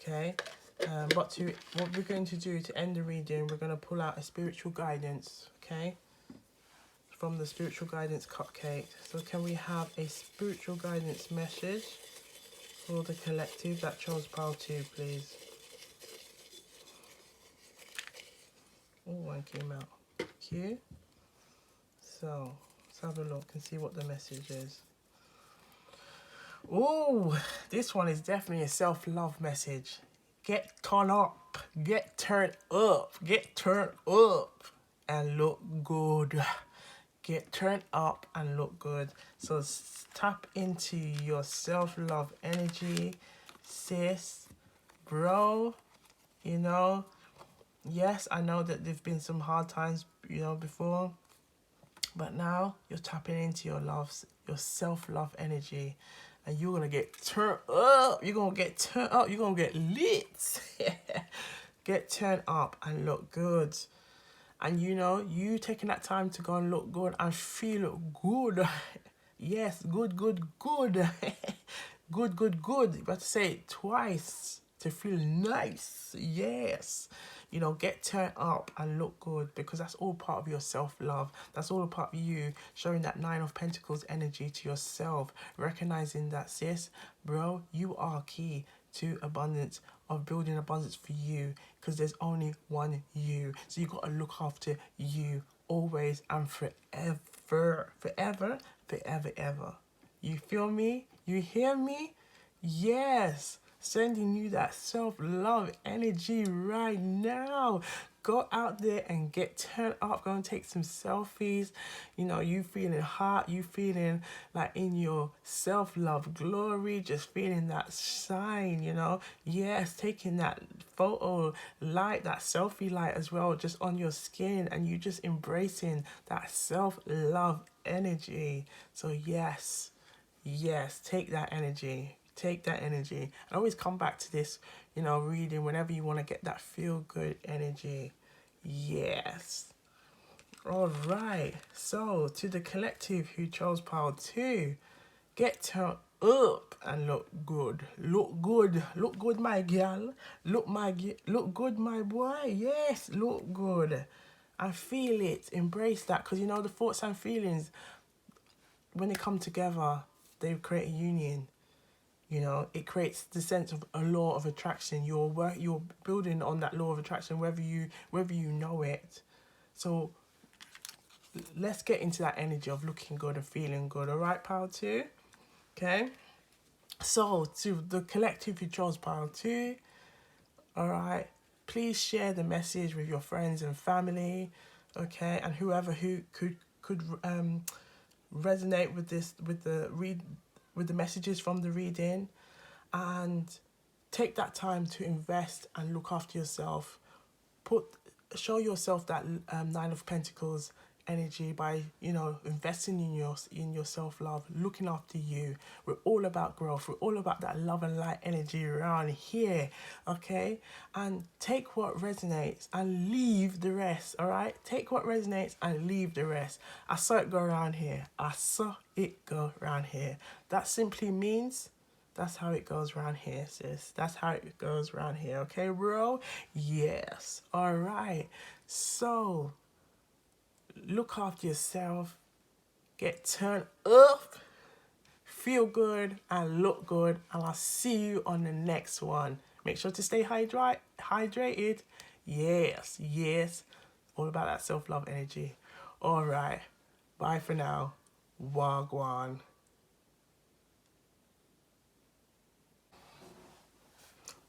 Okay, what we're going to do to end the reading, we're going to pull out a spiritual guidance. Okay, from the spiritual guidance cupcake. So can we have a spiritual guidance message for the collective that chose pile 2, please? Oh, one came out. Thank you. So let's have a look and see what the message is. Oh, this one is definitely a self-love message. Get turned up, get turned up, get turned up and look good. Get turned up and look good. So tap into your self-love energy, sis, bro. Yes, I know that there've been some hard times, before, but now you're tapping into your self-love energy, and you're gonna get turned up. You're gonna get turned up. You're gonna get lit. Get turned up and look good. And you taking that time to go and look good and feel good. Yes, good, good, good. Good, good, good. You got to say it twice to feel nice. Yes. Get turned up and look good, because that's all part of your self-love. That's all a part of you showing that 9 of Pentacles energy to yourself. Recognizing that, sis, bro, you are key to abundance, of building abundance for you, because there's only one you. So you got to look after you always and forever. Forever, forever, ever. You feel me? You hear me? Yes. Sending you that self-love energy right now. Go out there and get turned up. Go and take some selfies. You feeling hot. You feeling like in your self-love glory. Just feeling that shine, Yes, taking that photo light, that selfie light as well, just on your skin. And you just embracing that self-love energy. So yes, take that energy. Take that energy. And always come back to this, reading whenever you want to get that feel good energy. Yes. All right. So to the collective who chose pile 2, get turned up and look good. Look good. Look good, my girl. Look good, my boy. Yes, look good. And feel it. Embrace that. Because you know the thoughts and feelings, when they come together, they create a union. You know, it creates the sense of a law of attraction. You're building on that law of attraction, whether you know it. So let's get into that energy of looking good and feeling good. All right, pile 2. Okay. So to the collective who chose pile 2, all right, please share the message with your friends and family, okay, and whoever who could resonate with this, with the messages from the reading, and take that time to invest and look after yourself. Show yourself that Nine of Pentacles energy by, you know, investing in your self-love, looking after you. We're all about growth. We're all about that love and light energy around here, okay? And take what resonates and leave the rest, all right? Take what resonates and leave the rest. I saw it go around here. I saw it go around here. That simply means that's how it goes around here, sis. That's how it goes around here, okay, bro? Yes. All right. So, look after yourself. Get turned up. Feel good and look good. And I'll see you on the next one. Make sure to stay hydrated. Yes, yes. All about that self-love energy. All right. Bye for now. Wagwan.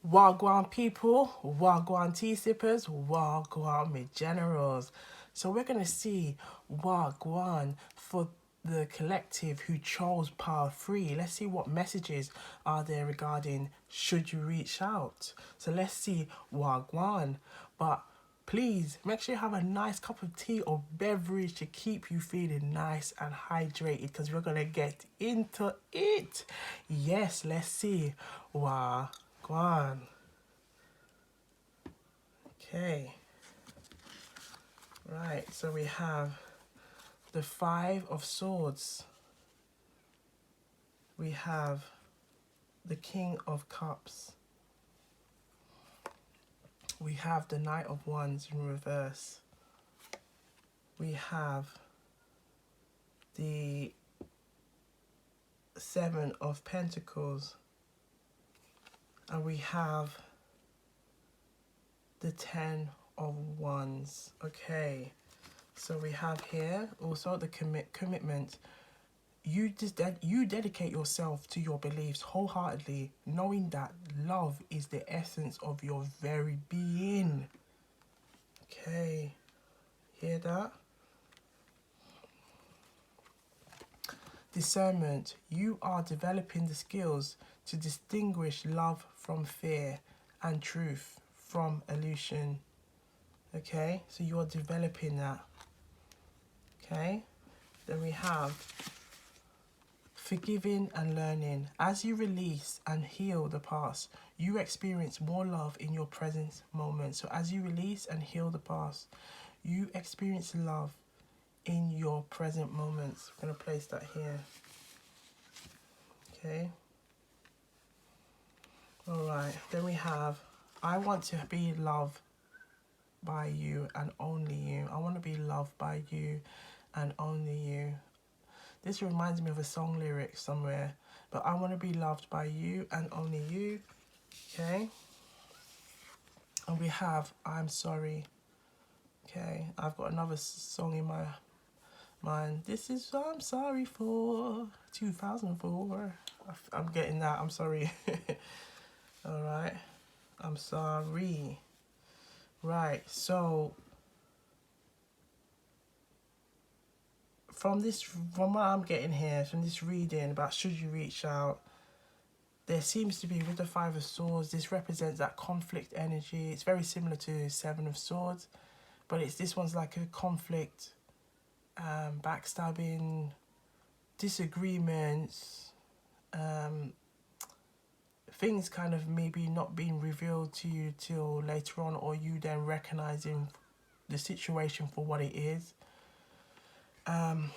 Wagwan people, Wagwan tea sippers, Wagwan me generals. So we're going to see Wagwan for the collective who chose pile 3. Let's see what messages are there regarding should you reach out. So let's see Wagwan. But please make sure you have a nice cup of tea or beverage to keep you feeling nice and hydrated, because we're going to get into it. Yes, let's see. Wagwan. Okay. Right, so we have the 5 of Swords. We have the King of Cups. We have the Knight of Wands in reverse. We have the 7 of Pentacles. And we have the 10 of Wands. Okay, so we have here also the commitment. You dedicate yourself to your beliefs wholeheartedly, knowing that love is the essence of your very being. Okay, hear that? Discernment. You are developing the skills to distinguish love from fear and truth from illusion. Okay, so you're developing that. Okay, then we have forgiving and learning. As you release and heal the past, you experience more love in your present moment. So as you release and heal the past, you experience love in your present moments. I'm going to place that here. Okay. All right. Then we have, I want to be loved by you and only you. I want to be loved by you and only you. This reminds me of a song lyric somewhere, but I want to be loved by you and only you. Okay. And we have, I'm sorry. Okay. I've got another song in my mind. This is I'm sorry for 2004. I'm getting that. I'm sorry. All right. I'm sorry. Right. So from what I'm getting here, from this reading about should you reach out, there seems to be, with the 5 of Swords, this represents that conflict energy. It's very similar to 7 of Swords, but this one's like a conflict, backstabbing, disagreements, things kind of maybe not being revealed to you till later on, or you then recognizing the situation for what it is. And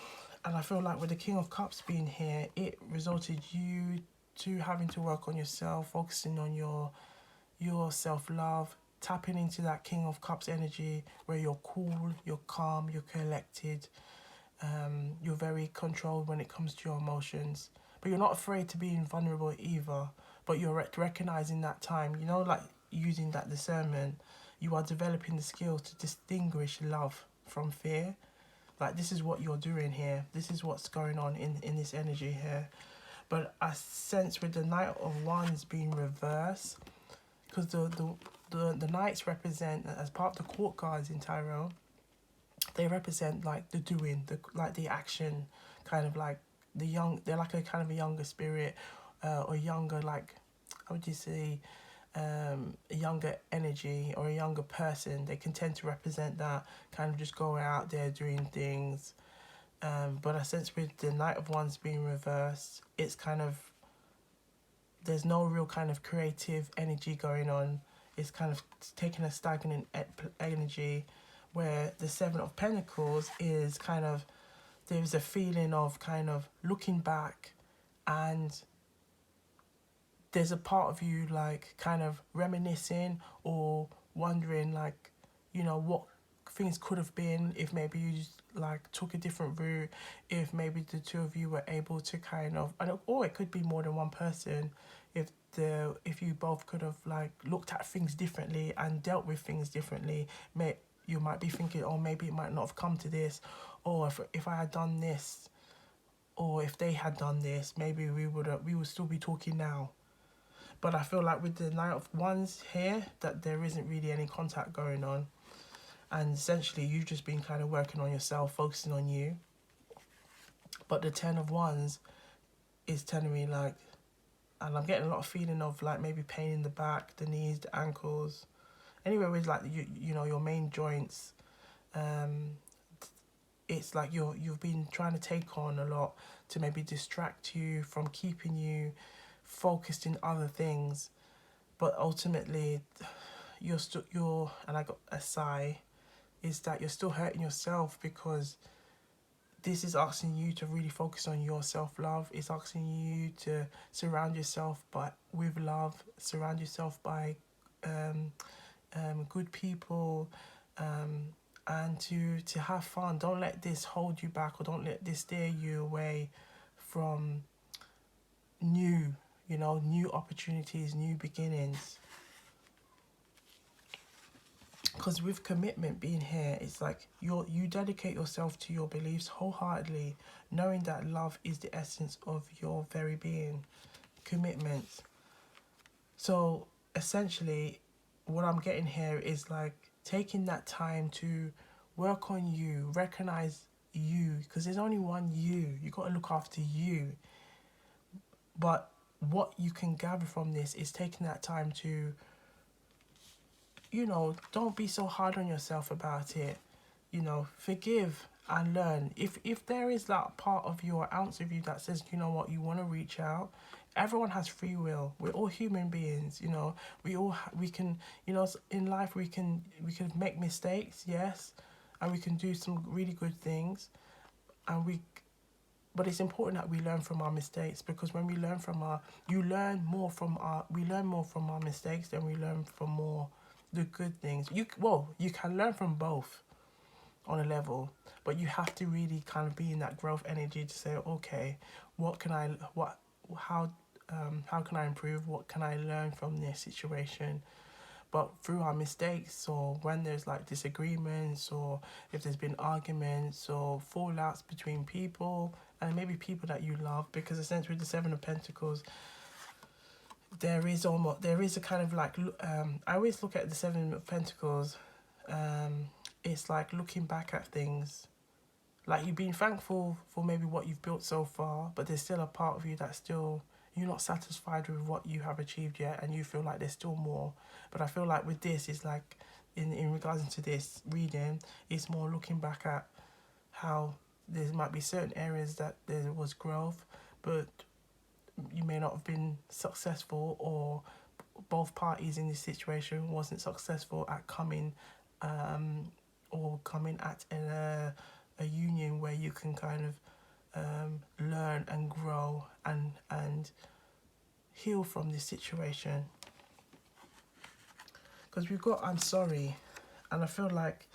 I feel like with the King of Cups being here, it resulted you to having to work on yourself, focusing on your self love, tapping into that King of Cups energy where you're cool, you're calm, you're collected, you're very controlled when it comes to your emotions. But you're not afraid to be vulnerable either. But you're recognizing that time, like using that discernment. You are developing the skills to distinguish love from fear. Like, this is what you're doing here. This is what's going on in this energy here. But I sense with the Knight of Wands being reversed, because the knights represent, as part of the court cards in tarot, they represent like the doing, the action, kind of like they're like a kind of a younger spirit, or younger, like, how would you say, a younger energy or a younger person. They can tend to represent that, kind of just going out there doing things. But I sense with the Knight of Wands being reversed, it's kind of, there's no real kind of creative energy going on. It's kind of taking a stagnant energy, where the Seven of Pentacles is kind of, there's a feeling of kind of looking back, and there's a part of you like kind of reminiscing or wondering, like, what things could have been if maybe you just, like, took a different route, if maybe the two of you were able to kind of, or it could be more than one person, if you both could have like looked at things differently and dealt with things differently. You might be thinking, oh, maybe it might not have come to this, or if I had done this, or if they had done this, maybe we would still be talking now. But I feel like with the Knight of Wands here, that there isn't really any contact going on. And essentially, you've just been kind of working on yourself, focusing on you. But the Ten of Wands is telling me, like, and I'm getting a lot of feeling of, like, maybe pain in the back, the knees, the ankles. Anywhere with, like, your main joints. It's like you've been trying to take on a lot to maybe distract you from keeping you focused in other things. But ultimately, and I got a sigh, is that you're still hurting yourself, because this is asking you to really focus on your self-love. It's asking you to surround yourself with love, surround yourself by good people, and to have fun. Don't let this hold you back, or don't let this steer you away from new opportunities, new beginnings. Because with commitment being here, it's like you dedicate yourself to your beliefs wholeheartedly, knowing that love is the essence of your very being. Commitment. So essentially, what I'm getting here is like taking that time to work on you, recognize you, because there's only one you. You got to look after you. But what you can gather from this is taking that time to, don't be so hard on yourself about it. Forgive and learn. If there is that part of your ounce of you that says, you know what, you want to reach out, everyone has free will. We're all human beings. We can, in life we can make mistakes, yes, and we can do some really good things, but it's important that we learn from our mistakes, because when we learn we learn more from our mistakes than we learn from more the good things. You can learn from both on a level, but you have to really kind of be in that growth energy to say, okay, how can I improve? What can I learn from this situation? But through our mistakes, or when there's like disagreements, or if there's been arguments or fallouts between people, and maybe people that you love, because essentially with the Seven of Pentacles, there is a kind of like, I always look at the Seven of Pentacles, it's like looking back at things, like you've been thankful for maybe what you've built so far, but there's still a part of you that's still, you're not satisfied with what you have achieved yet, and you feel like there's still more. But I feel like with this, it's like, in regards to this reading, it's more looking back at how there might be certain areas that there was growth, but you may not have been successful, or both parties in this situation wasn't successful at coming at a union where you can kind of learn and grow and heal from this situation. Because we've got I'm sorry, and I feel like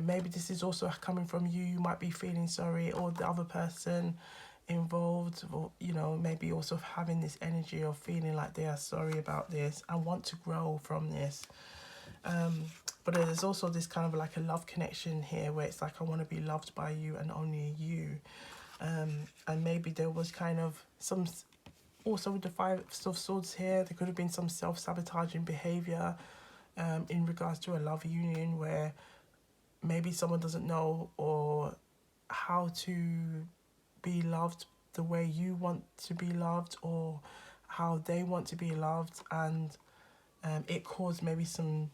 maybe this is also coming from you. You might be feeling sorry, or the other person involved, or maybe also having this energy of feeling like they are sorry about this and want to grow from this. But there's also this kind of like a love connection here where it's like I want to be loved by you and only you. And maybe there was kind of some, also with the Five of Swords here, there could have been some self-sabotaging behavior in regards to a love union where maybe someone doesn't know or how to be loved the way you want to be loved, or how they want to be loved, and it caused maybe some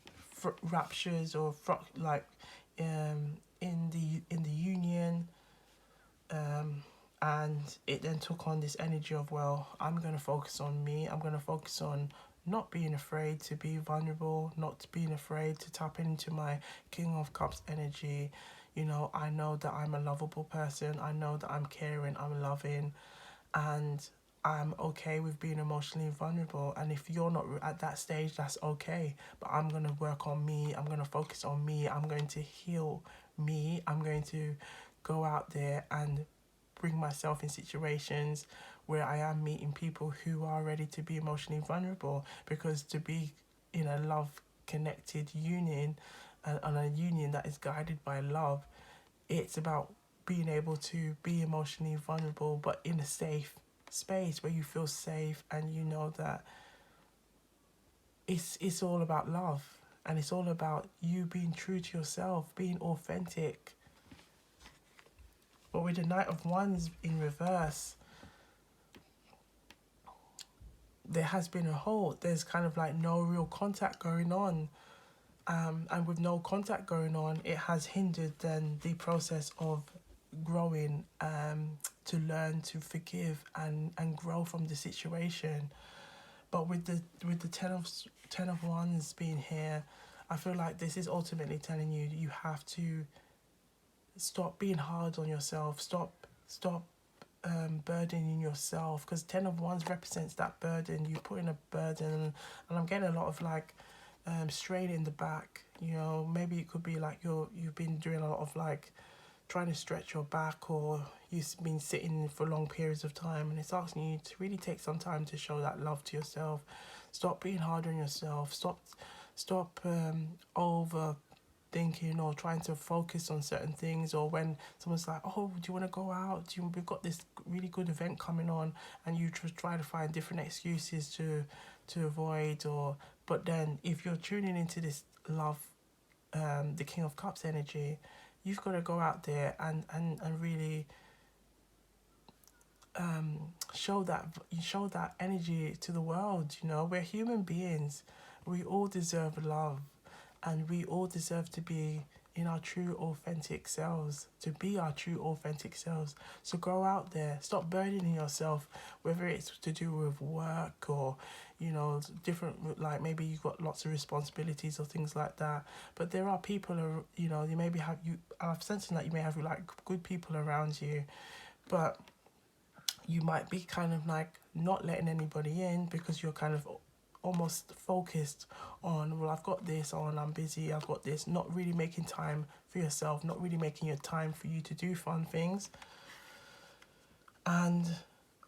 ruptures or in the union, and it then took on this energy of, well, I'm going to focus on me. I'm going to focus on not being afraid to be vulnerable, not being afraid to tap into my King of Cups energy. I know that I'm a lovable person. I know that I'm caring, I'm loving, and I'm okay with being emotionally vulnerable. And if you're not at that stage, that's okay. But I'm going to work on me. I'm going to focus on me. I'm going to heal me. I'm going to go out there and bring myself in situations where I am meeting people who are ready to be emotionally vulnerable. Because to be in a love connected union, and a union that is guided by love, it's about being able to be emotionally vulnerable but in a safe space where you feel safe, and you know that it's all about love, and it's all about you being true to yourself, being authentic. But with the Knight of Wands in reverse, there has been a halt. There's kind of like no real contact going on. And with no contact going on, it has hindered then the process of growing, to learn to forgive and grow from the situation. But with the ten of Wands being here, I feel like this is ultimately telling you you have to stop being hard on yourself. Stop burdening yourself, because Ten of Wands represents that burden. You put in a burden, and I'm getting a lot of like strain in the back. Maybe it could be like you've been doing a lot of like trying to stretch your back, or you've been sitting for long periods of time, and it's asking you to really take some time to show that love to yourself. Stop being hard on yourself. Stop over thinking or trying to focus on certain things, or when someone's like, oh, do you want to go out, we've got this really good event coming on, and you just try to find different excuses to avoid. But then if you're tuning into this love, the King of Cups energy, you've got to go out there and really show that energy to the world. We're human beings. We all deserve love, and we all deserve to be in our true authentic selves, to be our true authentic selves. So go out there, stop burdening yourself, whether it's to do with work or different, like maybe you've got lots of responsibilities or things like that. But there are people, you maybe I've sensing that you may have like good people around you, but you might be kind of like not letting anybody in because you're kind of almost focused on, well, I've got this on, I'm busy, I've got this, not really making time for yourself, not really making your time for you to do fun things. And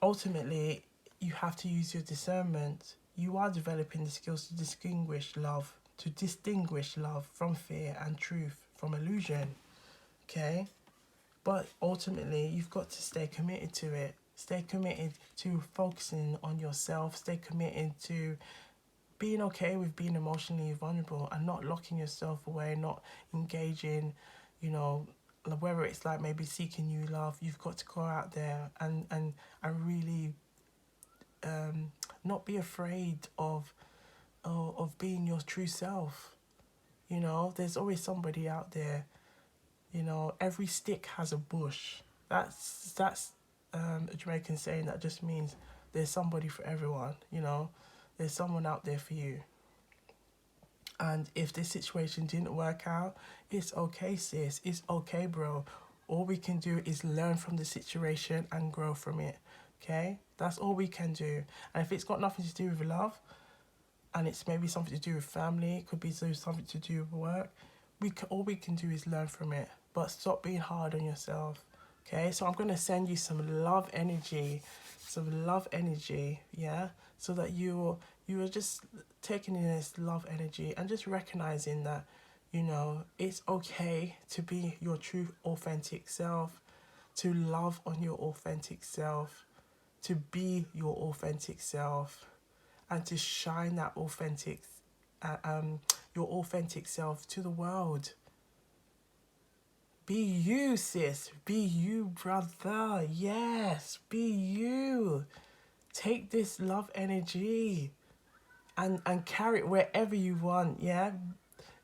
ultimately, you have to use your discernment. You are developing the skills to distinguish love from fear, and truth from illusion. Okay? But ultimately, you've got to stay committed to it. Stay committed to focusing on yourself. Stay committed to being okay with being emotionally vulnerable and not locking yourself away, not engaging, whether it's like maybe seeking new love. You've got to go out there and really not be afraid of being your true self. There's always somebody out there. Every stick has a bush. That's a Jamaican saying that just means there's somebody for everyone. There's someone out there for you. And if this situation didn't work out, it's okay, sis. It's okay, bro. All we can do is learn from the situation and grow from it. Okay? That's all we can do. And if it's got nothing to do with love, and it's maybe something to do with family, it could be something to do with work, all we can do is learn from it. But stop being hard on yourself. Okay? So I'm going to send you some love energy. Yeah? So that you are just taking in this love energy and just recognizing that, you know, it's okay to be your true authentic self, to love on your authentic self, to be your authentic self, and to shine that your authentic self to the world. Be you, sis. Be you, brother. Yes, be you. Take this love energy and carry it wherever you want, yeah?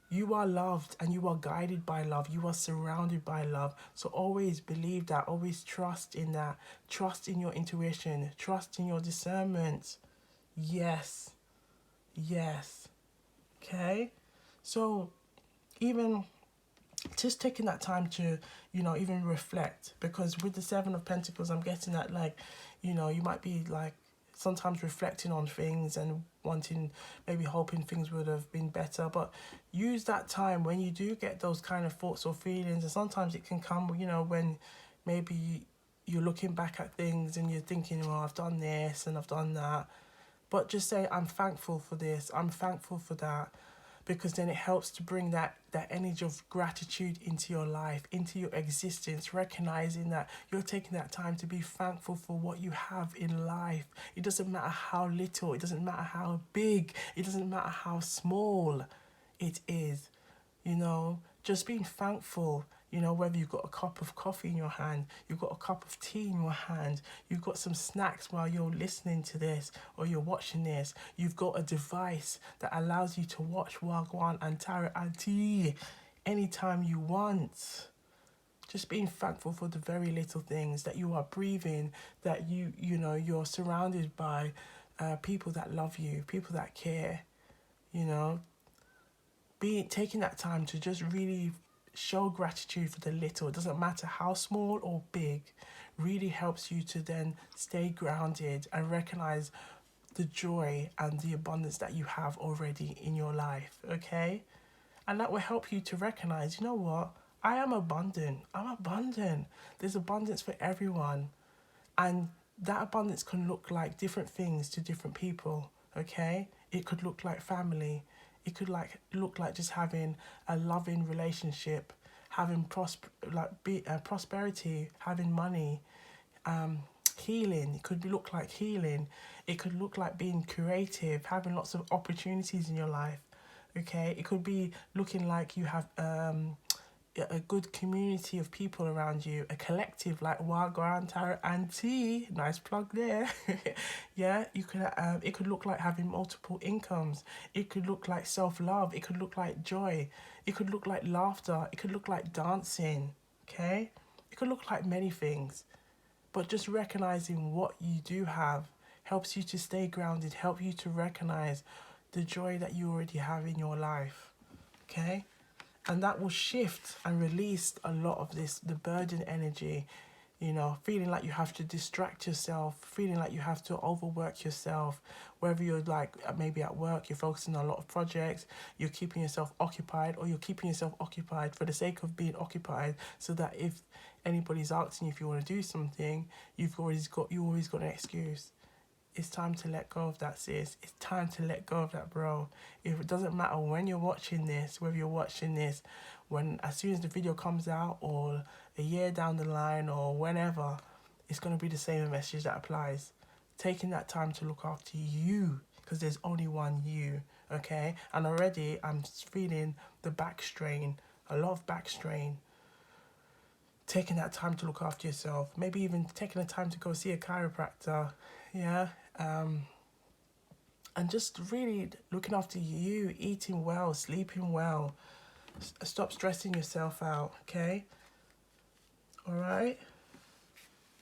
You are loved and you are guided by love. You are surrounded by love. So always believe that. Always trust in that. Trust in your intuition. Trust in your discernment. Yes. Yes. Okay? So even just taking that time to, you know, even reflect, because with the Seven of Pentacles, I'm getting that, like, you know, you might be like sometimes reflecting on things and wanting, maybe hoping things would have been better, but use that time when you do get those kind of thoughts or feelings. And sometimes it can come, you know, when maybe you're looking back at things and you're thinking, well, I've done this and I've done that, but just say, I'm thankful for this, I'm thankful for that, because then it helps to bring that energy of gratitude into your life, into your existence, recognizing that you're taking that time to be thankful for what you have in life. It doesn't matter how little, it doesn't matter how big, it doesn't matter how small it is, you know, just being thankful. You know, whether you've got a cup of coffee in your hand, you've got a cup of tea in your hand, you've got some snacks while you're listening to this or you're watching this, you've got a device that allows you to watch Wagwan and Tara Auntie anytime you want. Just being thankful for the very little things, that you are breathing, that you know, you're surrounded by people that love you, people that care, you know. Taking that time to just really show gratitude for the little, it doesn't matter how small or big, really helps you to then stay grounded and recognize the joy and the abundance that you have already in your life, okay? And that will help you to recognize, you know what, I am abundant. I'm abundant. There's abundance for everyone. And that abundance can look like different things to different people, okay? It could look like family. It could look like just having a loving relationship, having prosperity, having money, healing. It could look like healing. It could look like being creative, having lots of opportunities in your life. Okay, it could be looking like you have a good community of people around you, a collective like Wagwan Tara Auntie, nice plug there. Yeah, you could. It could look like having multiple incomes. It could look like self-love. It could look like joy. It could look like laughter. It could look like dancing. Okay, it could look like many things, but just recognizing what you do have helps you to stay grounded. Help you to recognize the joy that you already have in your life. Okay. And that will shift and release a lot of the burden energy, you know, feeling like you have to distract yourself, feeling like you have to overwork yourself, whether you're like maybe at work, you're focusing on a lot of projects, you're keeping yourself occupied, or you're keeping yourself occupied for the sake of being occupied, so that if anybody's asking you if you want to do something, you always got an excuse. It's time to let go of that, sis. It's time to let go of that, bro. If it doesn't matter when you're watching this, whether you're watching this as soon as the video comes out, or a year down the line, or whenever, it's going to be the same message that applies. Taking that time to look after you, because there's only one you, okay? And already I'm feeling the back strain, a lot of back strain. Taking that time to look after yourself, maybe even taking the time to go see a chiropractor, yeah, and just really looking after you, eating well, sleeping well. Stop stressing yourself out, okay? All right.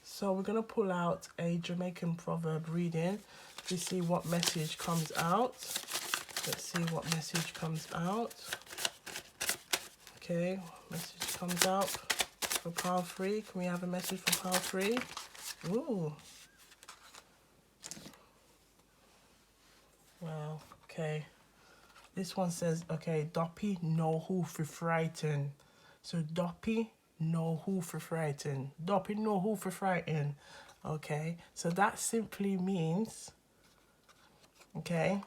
So we're gonna pull out a Jamaican proverb reading to see what message comes out. Let's see what message comes out. Okay, message comes out. for pile 3. Can we have a message from pile 3? Ooh. Wow. Okay. This one says, okay, Doppy no who for frighten. So Doppy no who for frighten. Doppy no who for frighten. Okay. So that simply means, okay,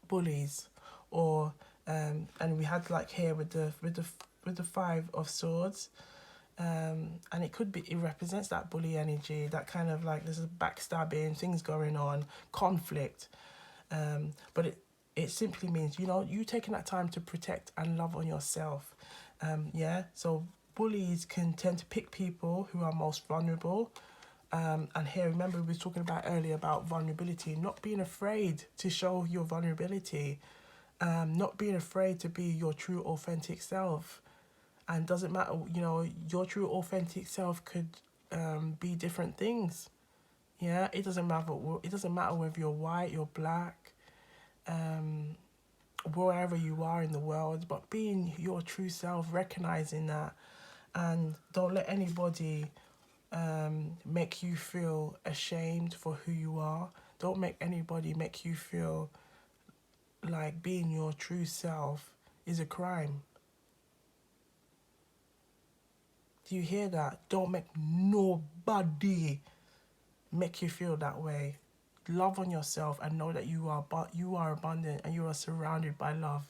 bullies, or and we had like here with the 5 of swords, and it could be, it represents that bully energy, that kind of like there's a backstabbing, things going on, conflict, but it simply means, you know, you taking that time to protect and love on yourself. Yeah, so bullies can tend to pick people who are most vulnerable. And here, remember we were talking about earlier about vulnerability, not being afraid to show your vulnerability, not being afraid to be your true authentic self. And doesn't matter, you know, your true authentic self could be different things. Yeah, it doesn't matter. It doesn't matter whether you're white, you're black, wherever you are in the world, but being your true self, recognizing that, and don't let anybody make you feel ashamed for who you are. Don't make anybody make you feel like being your true self is a crime. Do you hear that? Don't make nobody make you feel that way. Love on yourself and know that you are abundant and you are surrounded by love.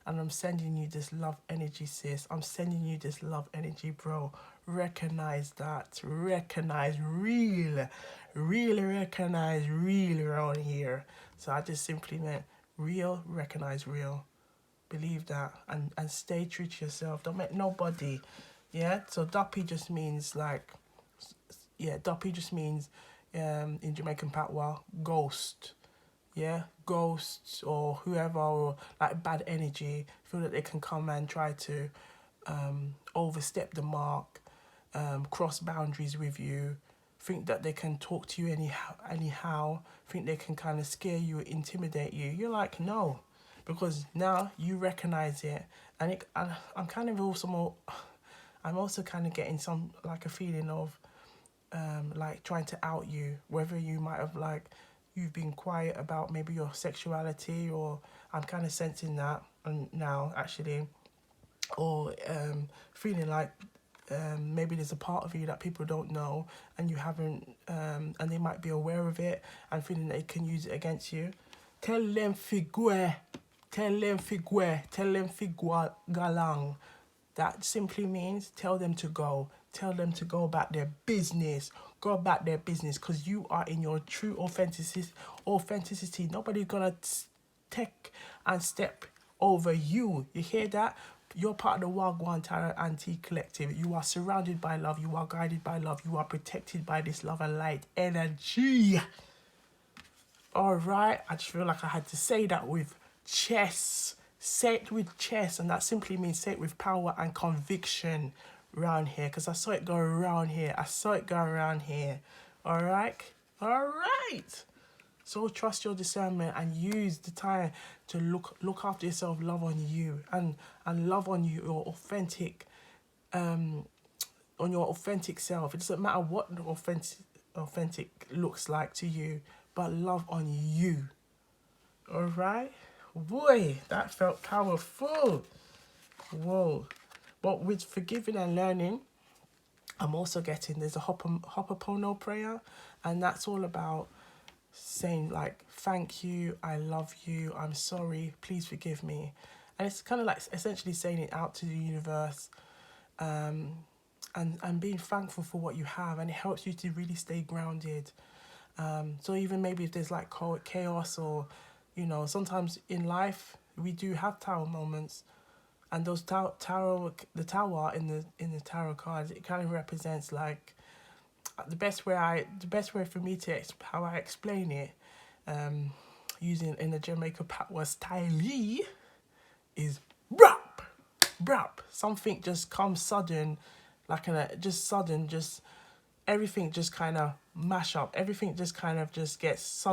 And I'm sending you this love energy, sis. I'm sending you this love energy, bro. Recognize that. Recognize real. Really recognize real around here. So I just simply meant real, recognize real. Believe that. And stay true to yourself. Don't make nobody. Yeah? So Duppy just means like, yeah, Duppy just means in Jamaican patois, ghost. Yeah, ghosts or whoever, or like bad energy, feel that they can come and try to overstep the mark, cross boundaries with you, think that they can talk to you anyhow, think they can kind of scare you, intimidate you. You're like, no, because now you recognize it, and I'm kind of also more, I'm also kind of getting some like a feeling of like trying to out you, whether you might have like you've been quiet about maybe your sexuality, or I'm kind of sensing that now actually, or feeling like maybe there's a part of you that people don't know and you haven't, and they might be aware of it and feeling they can use it against you. Tell them figure, tell them figure, tell them figure galang. That simply means tell them to go. Tell them to go about their business. Go about their business, because you are in your true authenticity. Nobody's going to take and step over you. You hear that? You're part of the Wagwan Tarot Antique Collective. You are surrounded by love. You are guided by love. You are protected by this love and light energy. All right. I just feel like I had to say that with chest. Say it with chest, and that simply means say it with power and conviction around here, because I saw it go around here. I saw it go around here. All right? All right. So trust your discernment and use the time to look after yourself, love on you, and love on you, your authentic, on your authentic self. It doesn't matter what the authentic looks like to you, but love on you. All right? Boy, that felt powerful. Whoa. But with forgiving and learning, I'm also getting, there's a Ho'oponopono prayer, and that's all about saying like, thank you, I love you, I'm sorry, please forgive me. And it's kind of like essentially saying it out to the universe, and being thankful for what you have, and it helps you to really stay grounded. So even maybe if there's like chaos, or, you know, sometimes in life we do have tower moments, and those the tower in the tarot cards, it kind of represents like the best way for me to how I explain it, using in the Jamaica patois style, is brap, brap. Something just comes sudden, like just sudden, just everything just kind of mash up. Everything just kind of just gets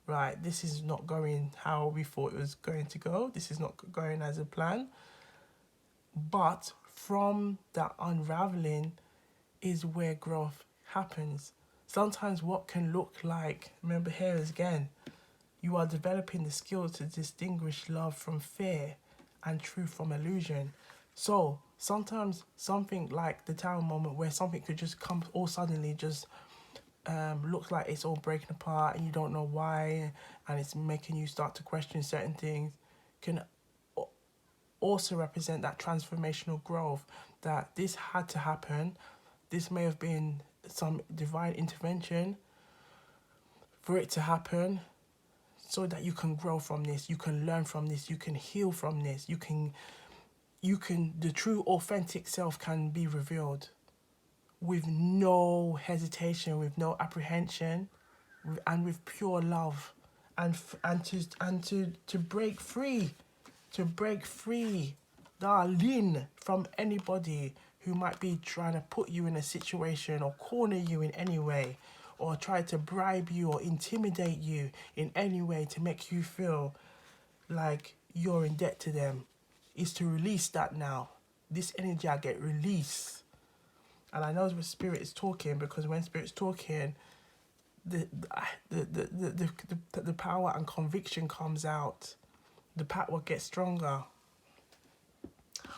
right. This is not going how we thought it was going to go. This is not going as a plan. But from that unraveling is where growth happens. Sometimes what can look like, remember here again, you are developing the skills to distinguish love from fear and truth from illusion. So sometimes something like the tower moment where something could just come all suddenly, just looks like it's all breaking apart and you don't know why, and it's making you start to question certain things, can also represent that transformational growth, that this had to happen. This may have been some divine intervention for it to happen, so that you can grow from this, you can learn from this, you can heal from this, you can the true authentic self can be revealed with no hesitation, with no apprehension, and with pure love, and to break free, darling, from anybody who might be trying to put you in a situation or corner you in any way, or try to bribe you or intimidate you in any way to make you feel like you're in debt to them. Is to release that now. This energy I get release. And I know the spirit is talking, because when spirit's talking, the power and conviction comes out. The power gets stronger.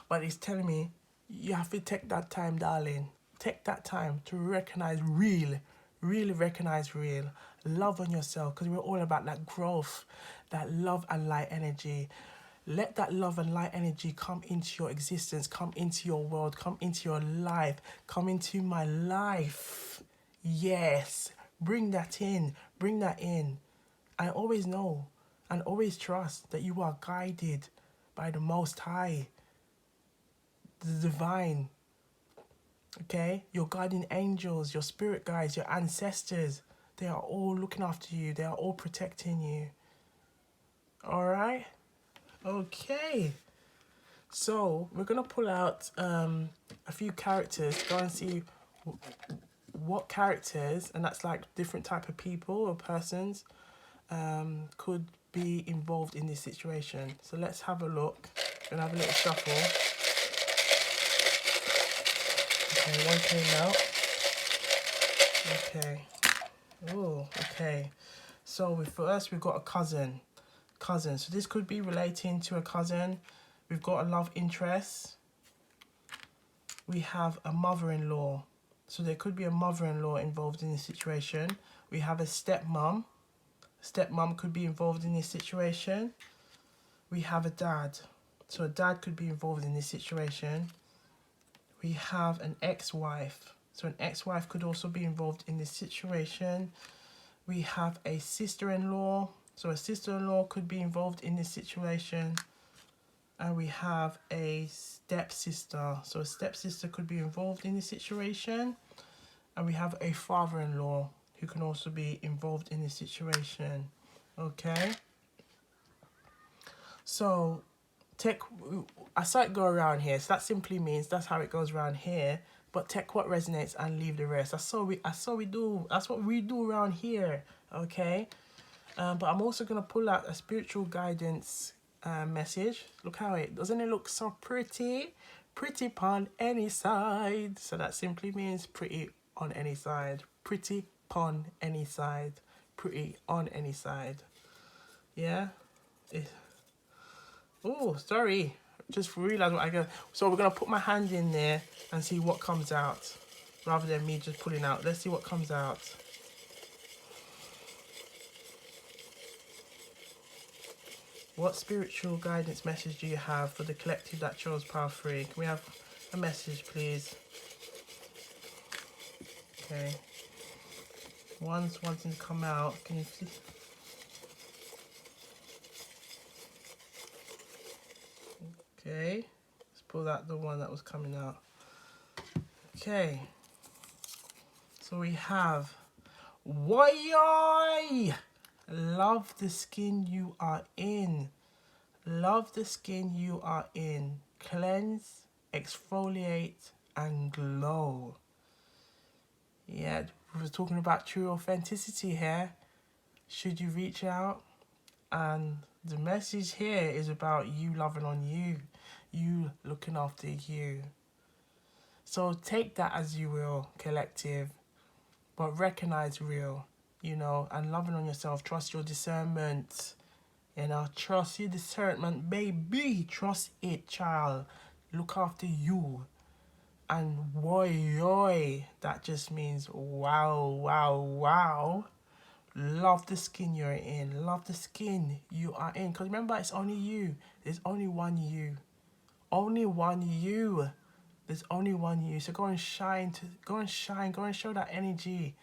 But it's telling me, you have to take that time, darling. Take that time to recognize really recognize real. Love on yourself, because we're all about that growth, that love and light energy. Let that love and light energy come into your existence, come into your world, come into your life, come into my life. Yes, bring that in, bring that in. I always know and always trust that you are guided by the Most High, the divine, okay? Your guardian angels, your spirit guides, your ancestors, they are all looking after you. They are all protecting you. All right? Okay. So we're going to pull out a few characters, go and see what characters, and that's like different type of people or persons, could be involved in this situation. So let's have a look. We're going to have a little shuffle. Okay, one came out. Okay. Oh, okay. So first we've got a cousin. So this could be relating to a cousin. We've got a love interest. We have a mother-in-law. So there could be a mother-in-law involved in this situation. We have a stepmom. Stepmom could be involved in this situation. We have a dad. So a dad could be involved in this situation. We have an ex-wife. So an ex-wife could also be involved in this situation. We have a sister-in-law. So a sister-in-law could be involved in this situation. And we have a stepsister. So a stepsister could be involved in this situation. And we have a father-in-law who can also be involved in this situation. Okay. So I saw it go around here. So that simply means that's how it goes around here. But take what resonates and leave the rest. That's what we do. That's what we do around here. Okay. But I'm also going to pull out a spiritual guidance message. Look how doesn't it look so pretty? Pretty on any side. So that simply means pretty on any side. Pretty on any side. Pretty on any side. Yeah. Oh, sorry. Just realised what I got. So we're going to put my hand in there and see what comes out, rather than me just pulling out. Let's see what comes out. What spiritual guidance message do you have for the collective that chose Power 3? Can we have a message, please? Okay. One's wanting to come out. Can you please? Okay. Let's pull out the one that was coming out. Okay. So we have Why? Love the skin you are in. Love the skin you are in. Cleanse, exfoliate, and glow. Yeah, we're talking about true authenticity here. Should you reach out? And the message here is about you loving on you. You looking after you. So take that as you will, collective, but recognize real, you know, and loving on yourself. Trust your discernment, you know, trust your discernment, baby. Trust it, child. Look after you. And boy, that just means wow, wow, wow. Love the skin you're in. Love the skin you are in. Because remember, it's only you. There's only one you. Only one you. There's only one you. So go and shine. Go and shine. Go and show that energy.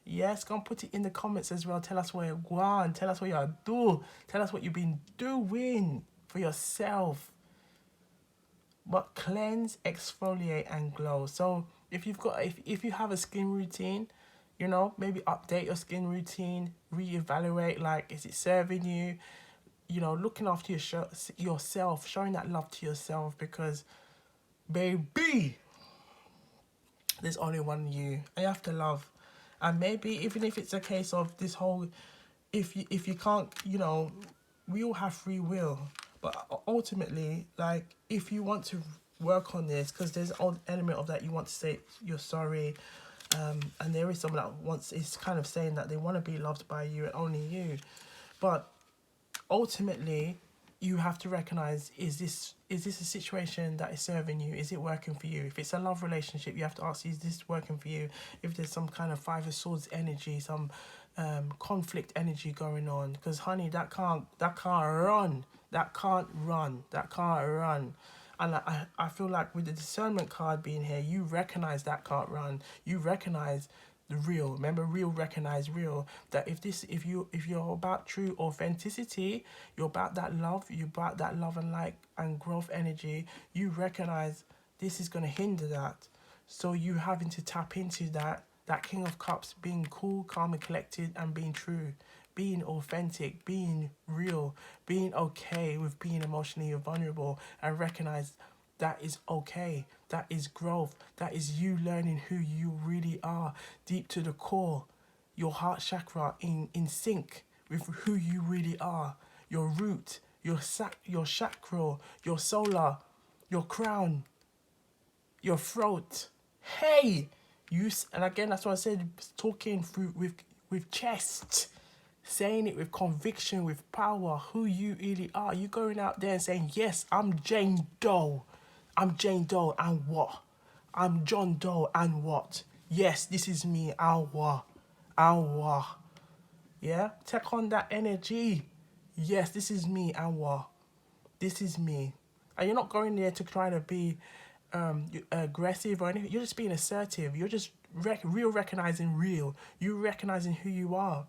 Yes, go and put it in the comments as well. Tell us where you're going. Tell us what you're doing. Tell us what you've been doing for yourself. But cleanse, exfoliate, and glow. So if you've got, if you have a skin routine, you know, maybe update your skin routine, reevaluate. Like, is it serving you? You know, looking after yourself, showing that love to yourself, because baby, there's only one you, and you have to love. And maybe even if it's a case of this whole, if you can't, you know, we all have free will, but ultimately, like, if you want to work on this, because there's an element of that, you want to say you're sorry, and there is someone that wants, is kind of saying that they want to be loved by you and only you, but ultimately you have to recognize, is this a situation that is serving you? Is it working for you? If it's a love relationship, you have to ask, is this working for you? If there's some kind of Five of Swords energy, some conflict energy going on, because honey, that can't run. And I feel like with the discernment card being here, you recognize that can't run. You recognize the real. Remember, real, recognize real. That if you're about true authenticity, you're about that love, and like and growth energy, you recognize this is gonna hinder that. So you having to tap into that King of Cups, being cool, calm, and collected, and being true, being authentic, being real, being okay with being emotionally vulnerable, and recognize that is okay. That is growth. That is you learning who you really are, deep to the core. Your heart chakra in sync with who you really are. Your root, your chakra, your solar, your crown, your throat. Hey, and again, that's what I said. Talking through with chest, saying it with conviction, with power. Who you really are. You going out there and saying, yes, I'm Jane Doe. I'm Jane Doe, and what? I'm John Doe, and what? Yes, this is me, and what? And what? Yeah, take on that energy. Yes, this is me, and what? This is me. And you're not going there to try to be aggressive or anything. You're just being assertive. You're just recognizing real. You recognizing who you are.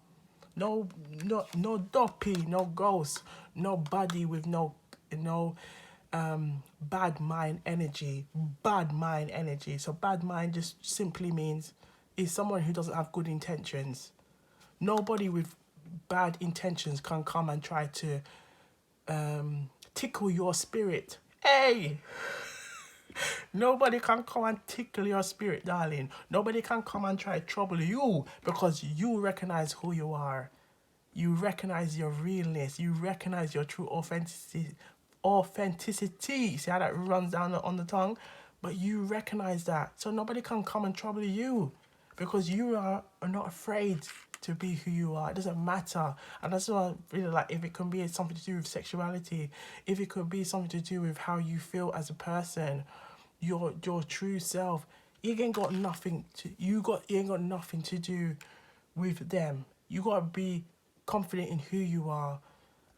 No dopey, no ghost, no body with no bad mind energy. Bad mind energy. So bad mind just simply means is someone who doesn't have good intentions. Nobody with bad intentions can come and try to tickle your spirit. Hey! Nobody can come and tickle your spirit, darling. Nobody can come and try to trouble you, because you recognize who you are. You recognize your realness. You recognize your true authenticity. See how that runs down on the tongue? But you recognize that. So nobody can come and trouble you, because you are not afraid to be who you are. It doesn't matter. And that's what I really like. If it can be something to do with sexuality, if it could be something to do with how you feel as a person, your true self, you ain't got nothing to do with them. You gotta be confident in who you are,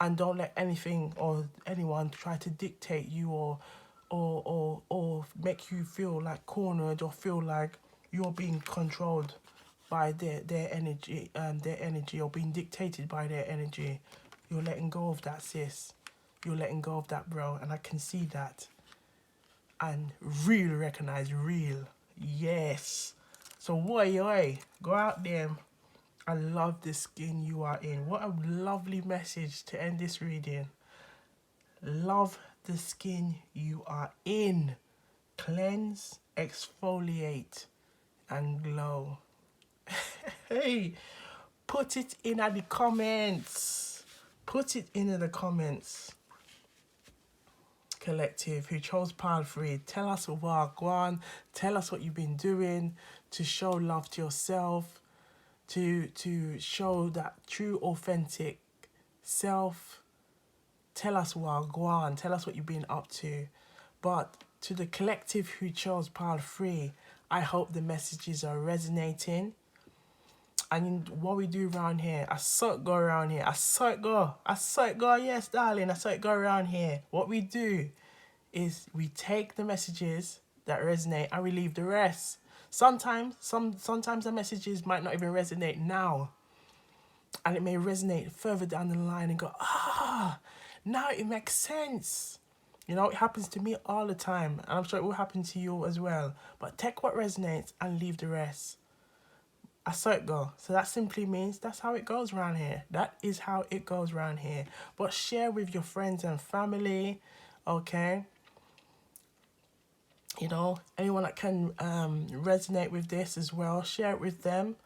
and don't let anything or anyone try to dictate you or make you feel like cornered, or feel like you're being controlled by their energy, or being dictated by their energy. You're letting go of that, sis. You're letting go of that, bro. And I can see that. And really recognize real. Yes. So oi, go out there. I love the skin you are in. What a lovely message to end this reading. Love the skin you are in. Cleanse, exfoliate, and glow. Hey, put it in the comments. Put it in the comments. Collective who chose Pile 3. Tell us what go on. Tell us what you've been doing to show love to yourself, to show that true, authentic self. Tell us what go on. Tell us what you've been up to. But to the collective who chose Pile 3, I hope the messages are resonating. And what we do around here, I saw it go around here. I saw it go. I saw it go. Yes, darling. I saw it go around here. What we do is we take the messages that resonate and we leave the rest. Sometimes the messages might not even resonate now. And it may resonate further down the line and go, now it makes sense. You know, it happens to me all the time. And I'm sure it will happen to you as well. But take what resonates and leave the rest. I saw it go. So that simply means that's how it goes around here. That is how it goes around here. But share with your friends and family, okay? You know, anyone that can resonate with this as well, share it with them.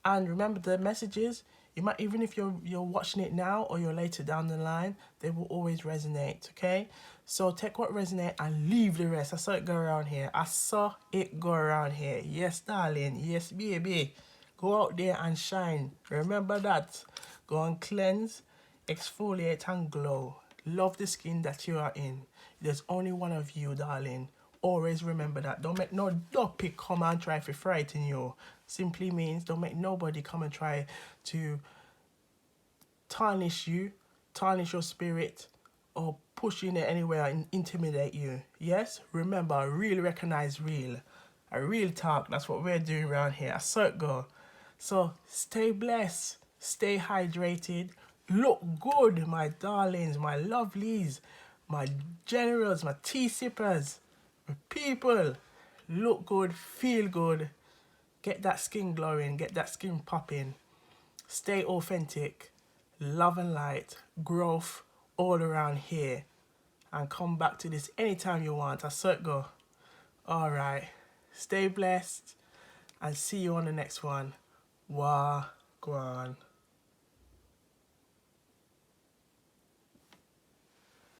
And remember the messages, you might, even if you're watching it now or you're later down the line, they will always resonate, okay? So take what resonates and leave the rest. I saw it go around here. I saw it go around here. Yes, darling. Yes, baby. Go out there and shine. Remember that. Go and cleanse, exfoliate and glow. Love the skin that you are in. There's only one of you, darling. Always remember that. Don't make no dopey come and try to frighten you. Simply means don't make nobody come and try to tarnish you, tarnish your spirit, or push you in anywhere and intimidate you. Yes? Remember, real recognize real. A real talk. That's what we're doing around here. I saw it go. So stay blessed, stay hydrated, look good, my darlings, my lovelies, my generals, my tea sippers, my people. Look good, feel good, get that skin glowing, get that skin popping. Stay authentic, love and light, growth all around here. And come back to this anytime you want. I saw it go. All right, stay blessed and see you on the next one. Wagwan.